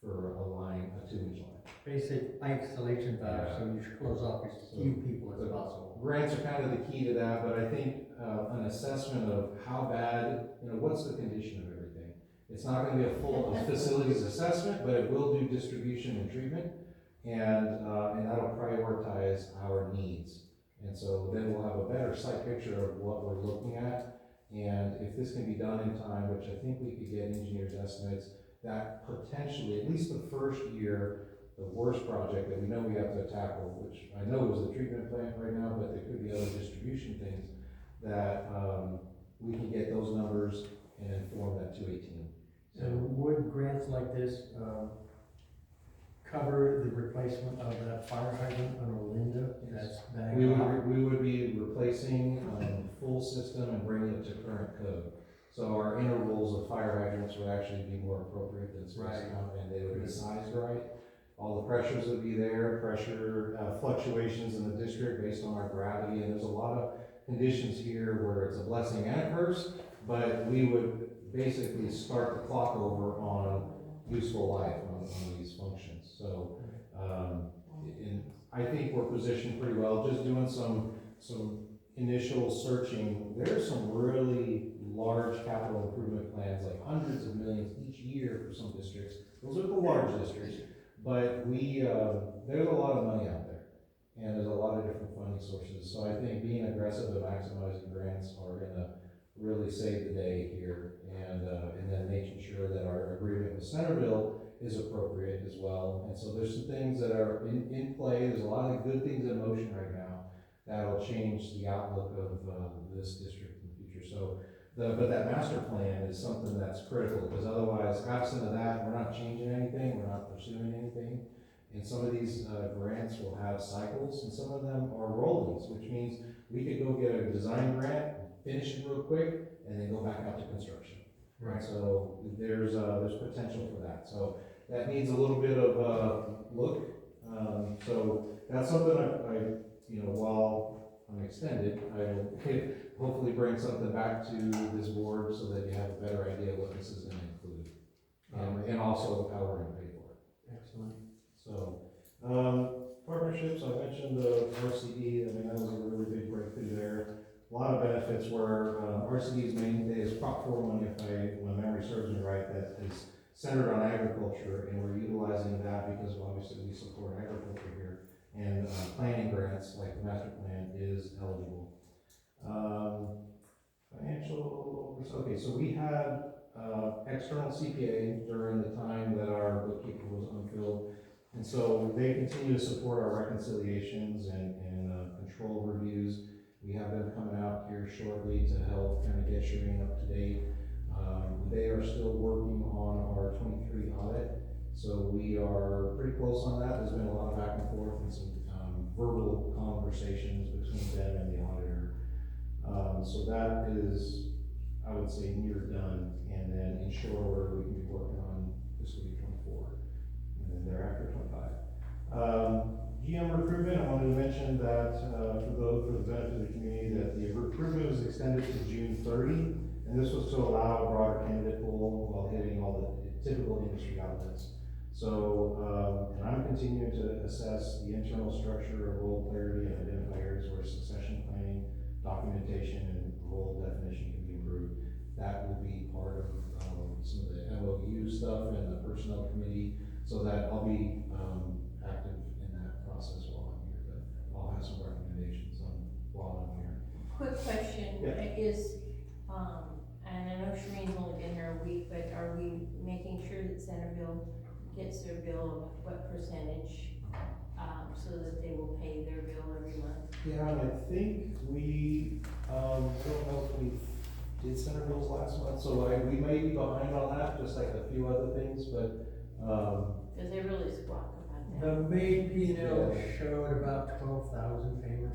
for a line, a 2-inch line. Basic isolation valve, so you should close off as few people as possible. Grants are kind of the key to that, but I think an assessment of how bad, what's the condition of everything. It's not going to be a full facilities assessment, but it will do distribution and treatment, and that'll prioritize our needs. And so then we'll have a better sight picture of what we're looking at, and if this can be done in time, which I think we could get engineers' estimates, that potentially, at least the first year, the worst project that we know we have to tackle, which I know is the treatment plant right now, but there could be other distribution things, that we can get those numbers and inform that 218. So would grants like this cover the replacement of that fire hydrant on Olinda? That's back. We would be replacing the full system and bringing it to current code. So our intervals of fire hydrants would actually be more appropriate than spaced out, and they would be sized right. All the pressures would be there, pressure fluctuations in the district based on our gravity, and there's a lot of conditions here where it's a blessing and a curse, but we would basically start the clock over on useful life on these functions. So I think we're positioned pretty well, just doing some initial searching. There's some really large capital improvement plans, like hundreds of millions each year for some districts. Those are the large districts. But there's a lot of money out there, and there's a lot of different funding sources. So I think being aggressive and maximizing grants are gonna really save the day here, and then making sure that our agreement with Centerville is appropriate as well. And so there's some things that are in play, there's a lot of good things in motion right now that'll change the outlook of, this district in the future. So, but that master plan is something that's critical, because otherwise, absent of that, we're not changing anything, we're not pursuing anything. And some of these, grants will have cycles, and some of them are rollings, which means we could go get a design grant, finish it real quick, and then go back out to construction. Right. So there's potential for that. So that needs a little bit of look. So that's something I, while I'm extended, I will hopefully bring something back to this board so that you have a better idea what this is gonna include. And also how we're gonna pay for it. Excellent. So, partnerships, I mentioned the RCD, I mean, that was a really big breakthrough there. A lot of benefits where RCD's main thing is Prop 4 money, if my memory serves me right, that is centered on agriculture, and we're utilizing that because obviously we support agriculture here. And planning grants, like the master plan, is eligible. Financial, okay, so we had external CPA during the time that our bookkeeper was unfilled. And so they continue to support our reconciliations and control reviews. We have them coming out here shortly to help kind of get Shireen up to date. They are still working on our 23 audit, so we are pretty close on that. There's been a lot of back and forth and some verbal conversations between them and the auditor. So that is, I would say, near done. And then in short order, we can be working on fiscal year 24, and then thereafter 25. GM recruitment, I wanted to mention that for the benefit of the community, that the recruitment was extended to June 30, and this was to allow a broader candidate pool while hitting all the typical industry outlets. So, and I'm continuing to assess the internal structure of role clarity and identify areas where succession planning, documentation, and role definition can be improved. That will be part of some of the MOU stuff and the personnel committee, so that I'll be active in that process while I'm here, but I'll have some recommendations on while I'm here. Quick question, Yeah. is, and I know Shireen's only been here a week, but are we making sure that Centerville gets their bill of what percentage, so that they will pay their bill every month? Yeah, and I think we, I don't know if we did center bills last month, so we may be behind on that, just like a few other things, but, Cause they really squawk about that. The main P&L showed about 12,000 payment.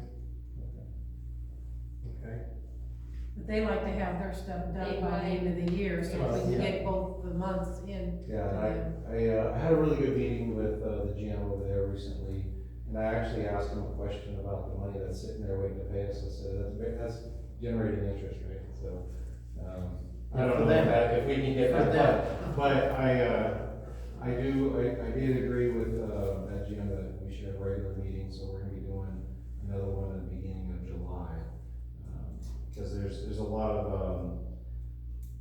Okay. But they like to have their stuff done by the end of the year, so we can get both the months in. yeah, and I had a really good meeting with the GM over there recently, and I actually asked him a question about the money that's sitting there waiting to pay us. I said, that's generating interest, right? So, I don't know if we can get that, but I did agree with that GM that we should have regular meetings, so we're gonna be doing another one at the beginning of July. Because there's a lot of,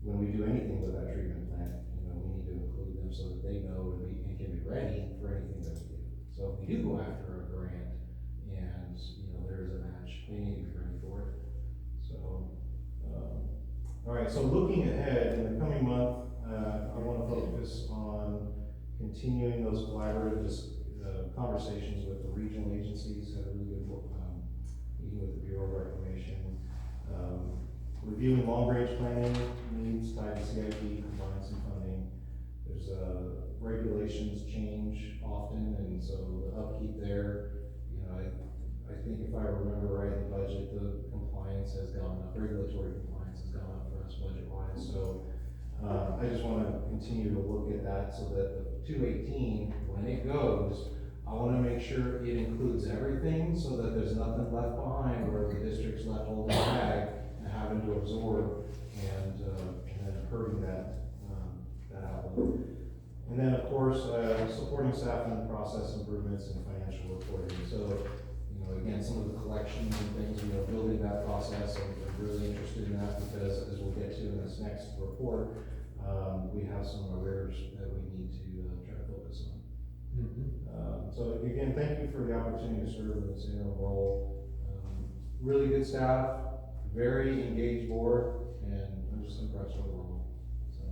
when we do anything with that treatment plant, we need to include them so that they know and can be ready for anything that we do. So if we do go after a grant and, there is a match, they need to be ready for it. So, all right, so looking ahead in the coming month, I want to focus on continuing those collaborative conversations with the regional agencies. Had a really good meeting with the Bureau of Reclamation. Reviewing long-range planning needs tied to CIP, compliance, and funding. There's regulations change often, and so the upkeep there, I think if I remember right, the budget, the compliance has gone up, regulatory compliance has gone up for us budget-wise. So I just want to continue to look at that so that the 218, when it goes, I want to make sure it includes everything so that there's nothing left behind where the district's left holding the bag and having to absorb and then hurting that outlook. And then, of course, supporting staff in process improvements and financial reporting. So, again, some of the collections and things, building that process, I'm really interested in that because, as we'll get to in this next report, we have some arrears that we need to try to focus on. So again, thank you for the opportunity to serve in this interim role. Really good staff, very engaged board, and I'm just impressed overall. So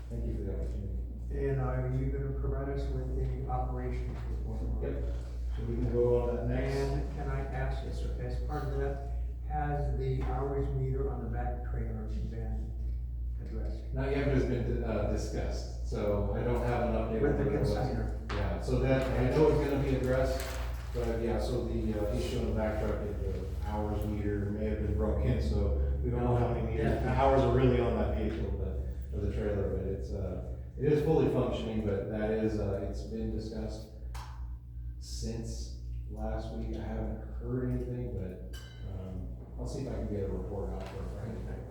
thank you for the opportunity. And are you gonna provide provide us with the operations report. Yep. So we can go on that next. And can I ask this, as part of that, has the hours meter on the back trailer been addressed? Not yet, but it's been discussed, so I don't have an update. With the on where it was. consignor. Yeah, so that, I know it's gonna be addressed, but yeah, so the issue on the back truck, the hours meter may have been broken, so we don't know how many meters, the hours are really on that vehicle, but, of the trailer, but it is fully functioning, but that is, it's been discussed since last week. I haven't heard anything, but, I'll see if I can get a report out for Friday night.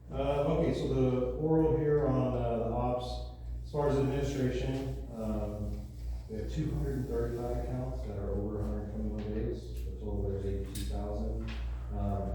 Okay, so the oral here on, the ops, as far as administration, we have 235 accounts that are over 121 days, the total there is 82,000.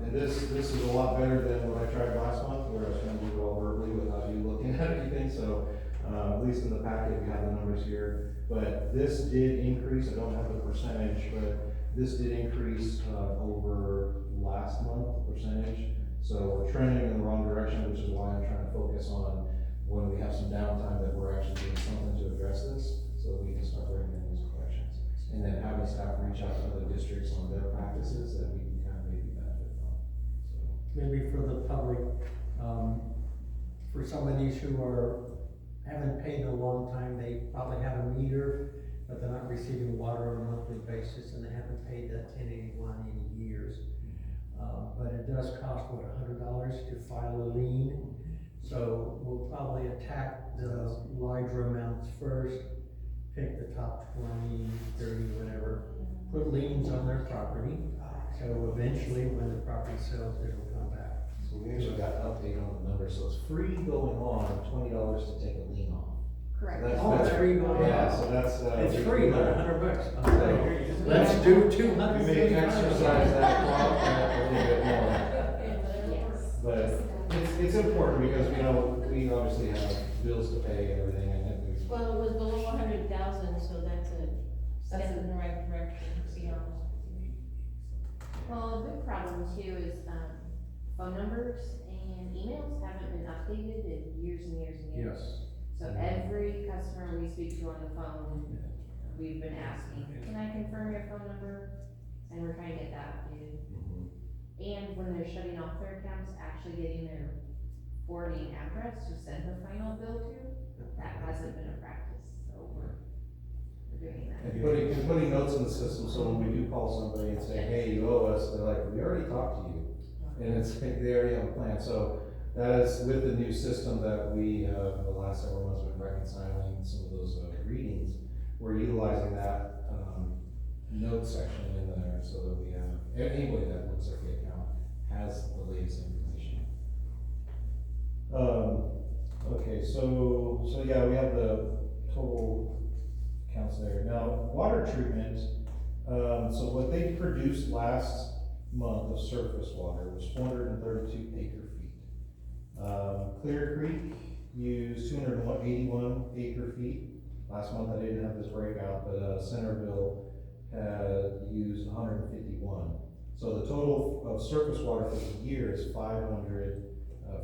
And this is a lot better than what I tried last month, where I was trying to do it all verbally without you looking at anything, so, at least in the packet, we have the numbers here. But this did increase, I don't have the percentage, but this did increase, over last month, the percentage. So we're trending in the wrong direction, which is why I'm trying to focus on when we have some downtime that we're actually doing something to address this, so that we can start bringing in these collections. And then having staff reach out to other districts on their practices that we can kind of maybe benefit from, so. Maybe for the public, for some of these who haven't paid in a long time, they probably have a meter, but they're not receiving water on a monthly basis, and they haven't paid that 1081 in years. But it does cost, what, $100 to file a lien? So we'll probably attack the larger amounts first, pick the top 20, 30, whatever, put liens on their property. So eventually, when the property sells, it'll come back. So we actually got an update on the numbers, so it's free going on, $20 to take a lien off. Correct. Oh, it's free going on. Yeah, so that's, It's free, not $100. So, Let's do 200. we may exercise that clock a little bit more. But it's important because, we obviously have bills to pay and everything, and it was. Well, it was below 100,000, so that's a step in the right direction, to be honest with you. Well, a big problem too is, phone numbers and emails haven't been updated in years and years and years. Yes. So every customer we speak to on the phone, we've been asking, can I confirm your phone number? And we're trying to get that updated. And when they're shutting off their accounts, actually getting their forwarding address to send the final bill to, that hasn't been a practice, so we're doing that. And putting notes in the system, so when we do call somebody and say, hey, you owe us, they're like, we already talked to you. And it's, they already have a plan, so that is with the new system that we, the last several months, been reconciling some of those, readings. We're utilizing that, note section in there, so that we have, anybody that looks at the account has the latest information. Okay, so yeah, we have the total counts there. Now, water treatment, so what they produced last month of surface water was 432 acre feet. Clear Creek used 281 acre feet. Last month I didn't have this breakout, but Centerville had used 151. So the total of surface water for the year is 500,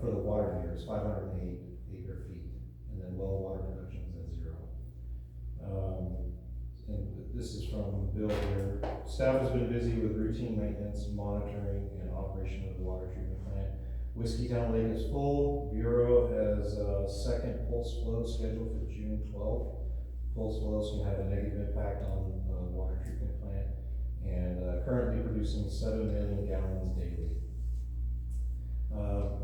for the water year is 508 acre feet. And then well water production is at 0. And this is from Bill here. Staff has been busy with routine maintenance, monitoring, and operation of the water treatment plant. Whiskeytown Lake is full. Bureau has a second pulse flow scheduled for June 12th. Pulse flow is going to have a negative impact on the water treatment plant, and currently producing 7 million gallons daily.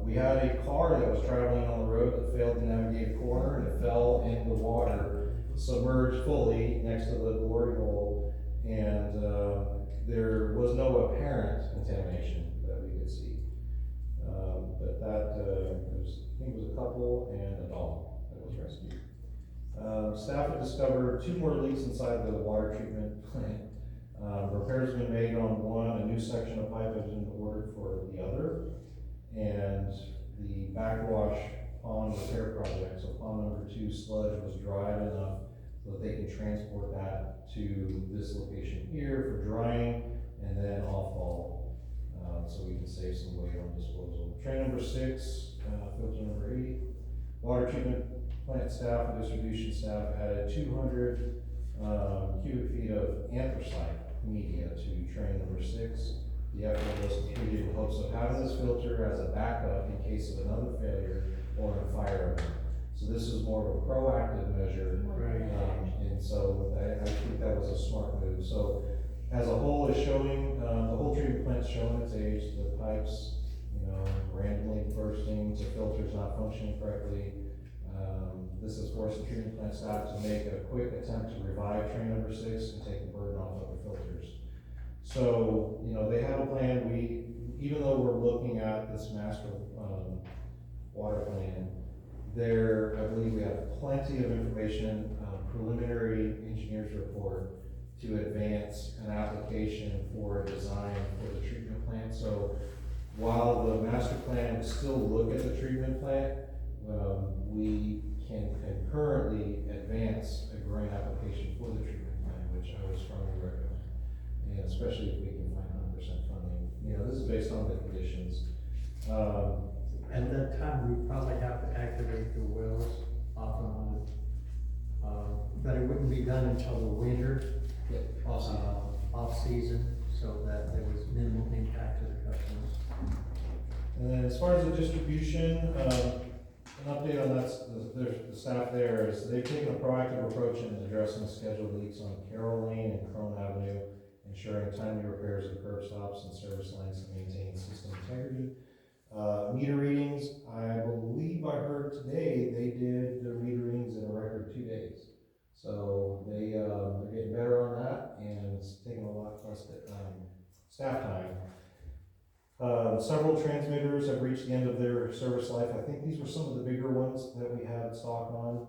We had a car that was traveling on the road that failed to navigate a corner and it fell in the water, submerged fully next to the glory hole, and there was no apparent contamination that we could see. But that, I think it was a couple and a dog that was rescued. Staff had discovered 2 more leaks inside the water treatment plant. Repairs have been made on one, a new section of pipe has been ordered for the other, and the backwash pond repair project, so pond number 2 sludge was dried enough so that they can transport that to this location here for drying and then off-haul, so we can save some weight on disposal. Train number 6, filter number 8, water treatment plant staff and distribution staff added 200 cubic feet of anthracite media to train number 6. The effort was completed in hopes of having this filter as a backup in case of another failure or a fire event. So this is more of a proactive measure. Right. And so I think that was a smart move. So as a whole is showing, the whole treatment plant's showing its age, the pipes, randomly bursting, the filter's not functioning correctly. This has forced the treatment plant staff to make a quick attempt to revive train number 6 and take the burden off of the filters. So, they have a plan. Even though we're looking at this master water plan, I believe we have plenty of information, preliminary engineer's report to advance an application for a design for the treatment plant. So while the master plan would still look at the treatment plant, we can concurrently advance a grant application for the treatment plan, which I would strongly recommend. And especially if we can find 100% funding. This is based on the conditions. At that time, we probably have to activate the wells off and on. But it wouldn't be done until the winter, off-season, so that there was minimal impact to the customers. And then as far as the distribution, an update on that, the staff there is they've taken a proactive approach in addressing scheduled leaks on Carroll Lane and Crone Avenue, ensuring timely repairs of curb stops and service lines to maintain system integrity. Meter readings, I believe I heard today they did their meter readings in a record 2 days. So they're getting better on that, and it's taking a lot less staff time. Several transmitters have reached the end of their service life. I think these were some of the bigger ones that we had stock on,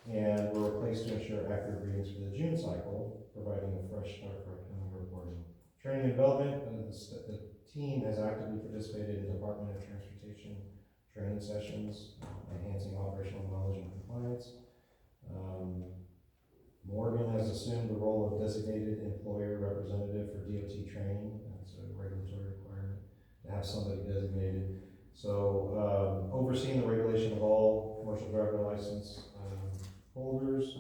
and were replaced to ensure accurate readings for the June cycle, providing a fresh start for upcoming reporting. Training and development, the team has actively participated in Department of Transportation training sessions, enhancing operational knowledge and compliance. Morgan has assumed the role of designated employer representative for DOT training. That's a regulatory requirement to have somebody designated. So overseeing the regulation of all commercial driver license holders.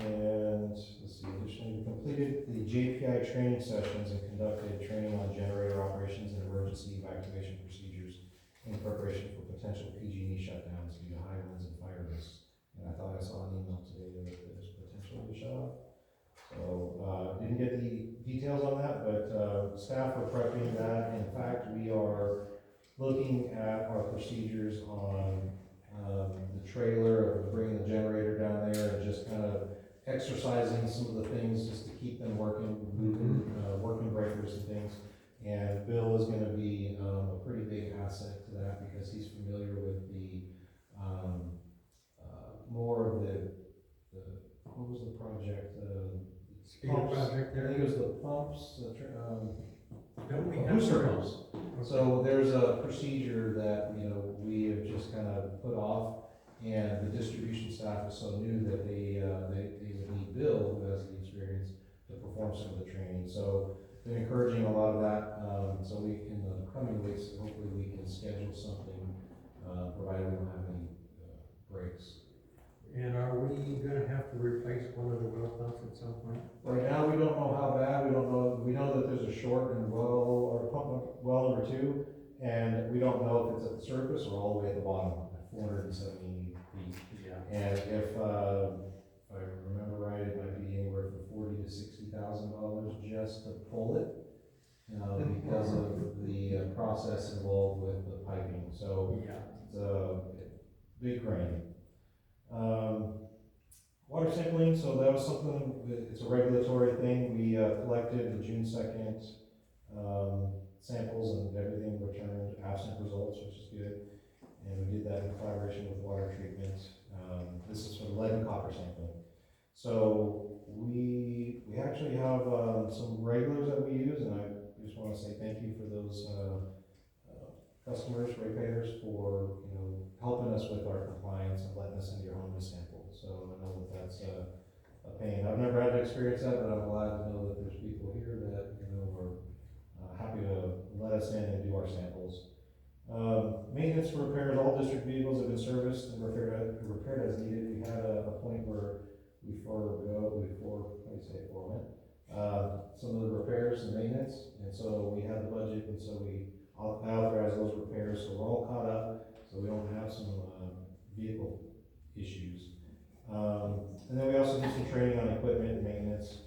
And let's see, additionally, we completed the JPI training sessions and conducted training on generator operations and emergency evacuation procedures in preparation for potential PG&E shutdowns due to high winds and fire risks. And I thought I saw an email today that there's potential to shut off. So didn't get the details on that, but staff are prepping that. In fact, we are looking at our procedures on the trailer of bringing the generator down there and just kind of exercising some of the things just to keep them working, moving, working breakers and things. And Bill is going to be a pretty big asset to that because he's familiar with the more of the what was the project? Speed project there? I think it was the pumps, Don't we have booster to- pumps. So there's a procedure that, we have just kind of put off, and the distribution staff is so new that they would need Bill, who has the experience, to perform some of the training. So been encouraging a lot of that, so in the coming weeks, hopefully we can schedule something, provided we don't have any breaks. And are we gonna have to replace one of the well pumps at some point? Right now, we don't know how bad, we don't know, we know that there's a short in well number 2, and we don't know if it's at the surface or all the way at the bottom, at 470 feet. Yeah. And if I remember right, it might be anywhere from $40,000 to $60,000 just to pull it, because of the process involved with the piping. So Yeah. it's a big crane. Water sampling, so that was something, it's a regulatory thing. We collected the June 2nd samples, and everything returned absent results, which is good. And we did that in collaboration with water treatment. This is for the lead and copper sampling. So we actually have some regulars that we use, and I just want to say thank you for those customers, ratepayers, for helping us with our compliance and letting us into your home to sample. So I know that that's a pain. I've never had to experience that, but I'm glad to know that there's people here that are happy to let us in and do our samples. Maintenance and repairs, all district vehicles have been serviced and repaired as needed. We had a point where we forewent some of the repairs and maintenance, and so we had the budget, and so we authorized those repairs, so we're all caught up, so we don't have some vehicle issues. And then we also do some training on equipment and maintenance.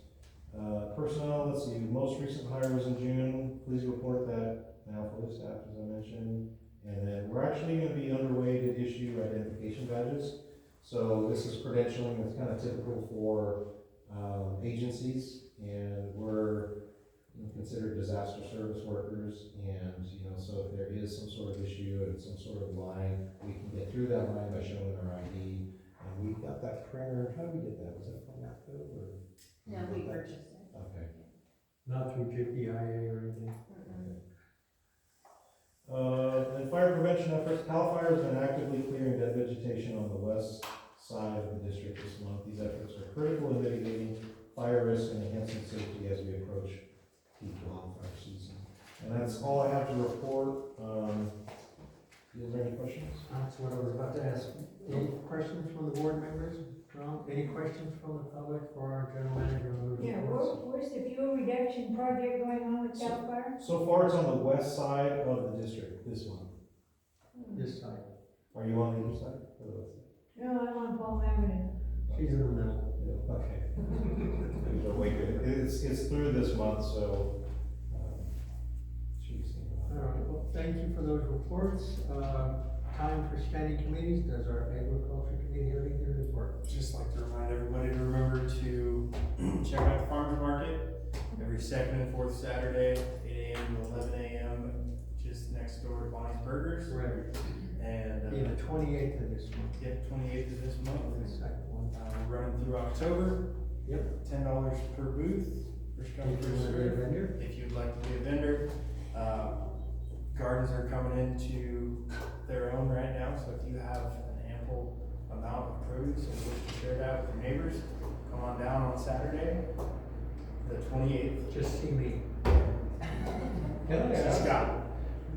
Personnel, let's see, most recent hire was in June. Please report that now fully staffed, as I mentioned. And then we're actually gonna be underway to issue identification badges. So this is credentialing that's kind of typical for agencies, and we're considered disaster service workers. And, so if there is some sort of issue and some sort of line, we can get through that line by showing our ID. And we got that printer, how did we get that? Was that from APCO or? No, we purchased it. Okay. Not through JPIA or anything? And fire prevention efforts, CAL FIRE has been actively clearing dead vegetation on the west side of the district this month. These efforts are critical in mitigating fire risk and enhancing safety as we approach peak wildfire season. And that's all I have to report. Is there any questions? That's what I was about to ask. Any questions from the board members? No? Any questions from the public for our general manager on the Yeah, reports? where's the fuel reduction project going on with Cal Fire? So far, it's on the west side of the district this month. This side. Are you on the other side? Or the west side? No, I'm on Palm Avenue. She's in the middle. Yeah, okay. It's through this month, so, she's. All right, well, thank you for those reports. Time for standing committees. Does our agriculture committee have anything to report? Just like to remind everybody to remember to check out the farmers market every second and fourth Saturday, 8 a.m. to 11 a.m. just next door to Bonnie's Burgers. Right. And Be the 28th of this month. Yep, 28th of this month. The second one. We're running through October. Yep. $10 per booth. First come, If you first want to be a served. vendor. If you'd like to be a vendor, gardens are coming into their own right now, so if you have an ample amount of produce and wish to share that with your neighbors, come on down on Saturday, the 28th. Just see me. Can I ask? Scott.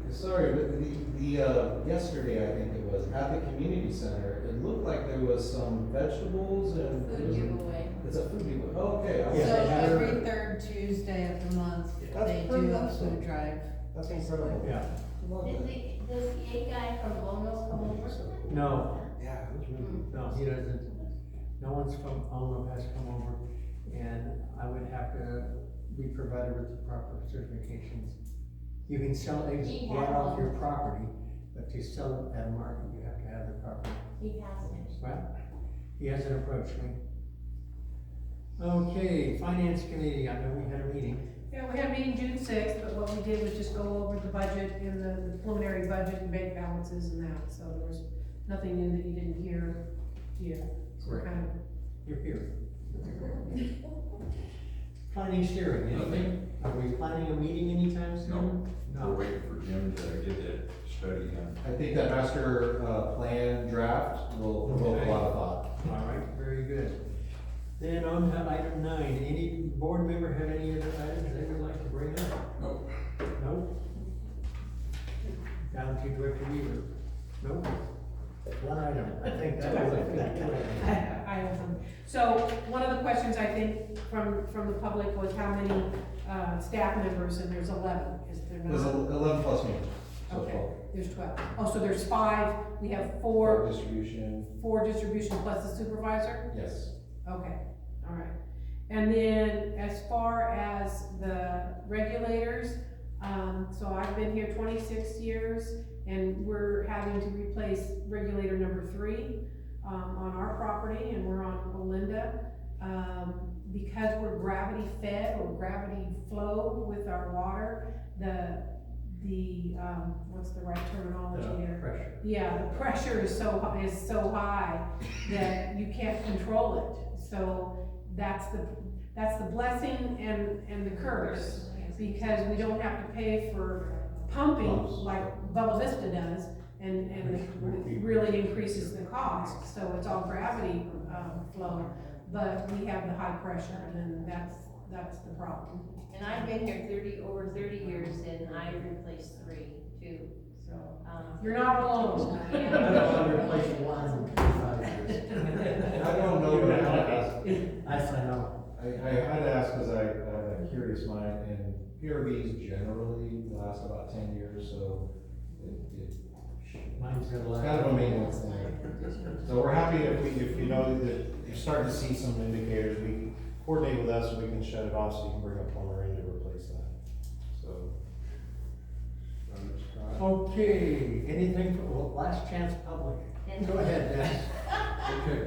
Sorry, but yesterday, I think it was, at the community center, it looked like there was some vegetables and. Food giveaway. It's a food giveaway, oh, okay. Yeah, So they have- every third Tuesday of the month, That's they pretty do a awesome. food drive. That's incredible. Yeah. Does the A guy from Bono's come over? No, Yeah, it was really. no, he doesn't. No one's from Alma has come over, and I would have to be provided with the proper certifications. You can sell eggs He right has off one. your property, but to sell it at a market, you have to have the proper. He has it. Well, he hasn't approached me. Okay, finance committee, I know we had a meeting. Yeah, we had a meeting June 6th, but what we did was just go over the budget and the preliminary budget and bank balances and that, so there was nothing new that you didn't hear yet. So we're kind of, You're here. Planning steering, anything? Are we planning a meeting anytime soon? We're waiting for Jim to get that study done. I think that master, plan draft will provoke a lot of thought. All right, very good. Then on to item 9, any board member have any other items they would like to bring up? Nope. No? Down to Director Weaver? Nope. One item, I think that was I have some. So, one of the questions I think from the public was how many, staff members, and there's 11, is there not? There's 11 plus me. So Okay, 12. there's 12. Oh, so there's 5, we have For 4 distribution, distribution plus the supervisor? yes. Okay, all right. And then as far as the regulators, so I've been here 26 years and we're having to replace regulator number 3 on our property, and we're on Olinda. Because we're gravity fed or gravity flow with our water, the what's the right terminology here? pressure. Yeah, the pressure is so high that you can't control it. So that's the blessing and the curse, because we don't have to pay for pumping like Bella Vista does, and it really increases the cost. So it's all gravity flow, but we have the high pressure, and then that's the problem. And I've been here over 30 years, and I replaced 3 too, So, you're not alone. I don't want to replace one in 25 years. I don't know, but I had to ask. I know. I had to ask because I have a curious mind, and PRVs generally last about 10 years, so it's Mine's gonna last. kind of a maintenance thing. So we're happy if you know that you're starting to see some indicators, we can coordinate with us, and we can shut it off so you can bring a plumber in to replace that. So. Okay, anything for, well, last chance public? Go ahead, Dennis. Okay,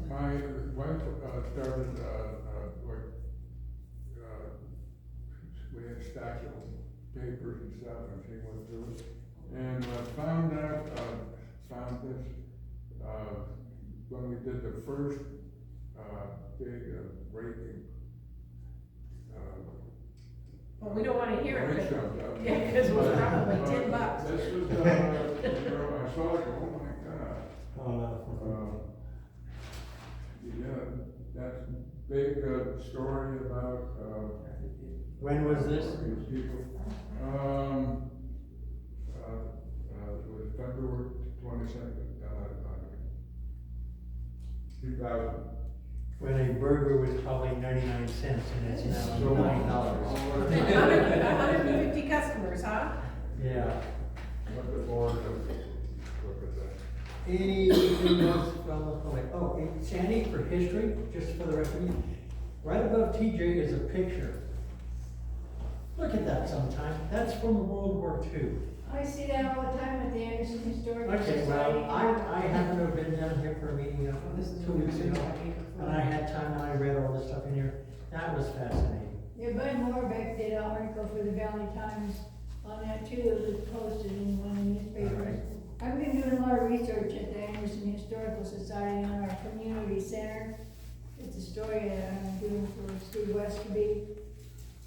my wife, started, we had stacks of papers and stuff, and she went through it. And found this, when we did the first, big, rating. Well, we don't wanna hear Rate it, jump, but, yeah, because it was probably $10. This was, I saw it, oh my God. Oh, no. Yeah, that big, story about, When was this? people. It was February 22nd, 2000. When a burger was probably 99 cents and it's now So- $9. 150 customers, huh? Yeah. Let the board look at that. Anything else from the public? Oh, hey, Sandy, for history, just for the record, right above TJ is a picture. Look at that sometime. That's from World War II. I see that all the time at the Anderson Historical Okay, Society. well, I happen to have been down here for a meeting This is 2 weeks ago, and I had time and I read all this stuff in here. That was fascinating. Yeah, Bud Moorbeck did an article for the Valley Times on that too, it was posted in one of the newspapers. I've been doing a lot of research at the Anderson Historical Society on our community center. It's a story that I'm doing for Steve Westerby.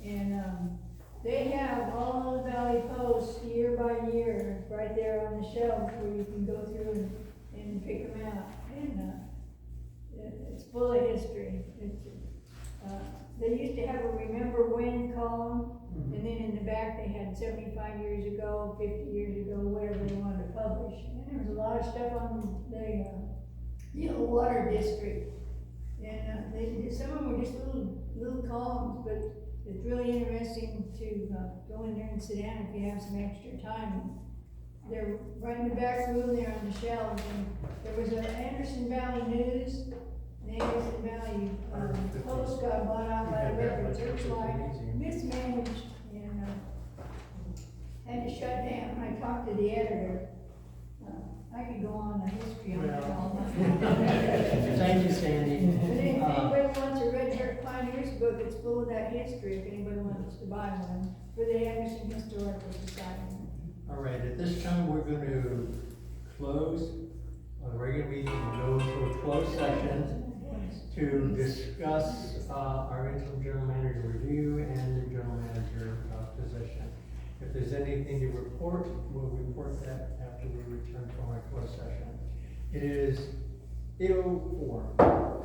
And, they have all the valley posts year by year, right there on the shelf where you can go through and pick them out. And, it's full of history. They used to have a remember when column, and then in the back they had 75 years ago, 50 years ago, whatever they wanted to publish. And there was a lot of stuff on the, Yellow Water District. And, some of them were just little columns, but it's really interesting to, go in there and sit down if you have some extra time. They're right in the back room there on the shelves, and there was an Anderson Valley News, the Anderson Valley, Post got bought out by the Record Searchlight, mismanaged, and, had to shut down. I talked to the editor. I could go on the history on that all night. Thank you, Sandy. But if anybody wants a Red Dirt Pioneers book, it's full of that history, if anybody wants to buy one, for the Anderson Historical Society. All right, at this time, we're going to close our regular meeting and go into a closed session to discuss our interim general manager review and the general manager position. If there's anything to report, we'll report that after we return from our closed session. It is 8:04.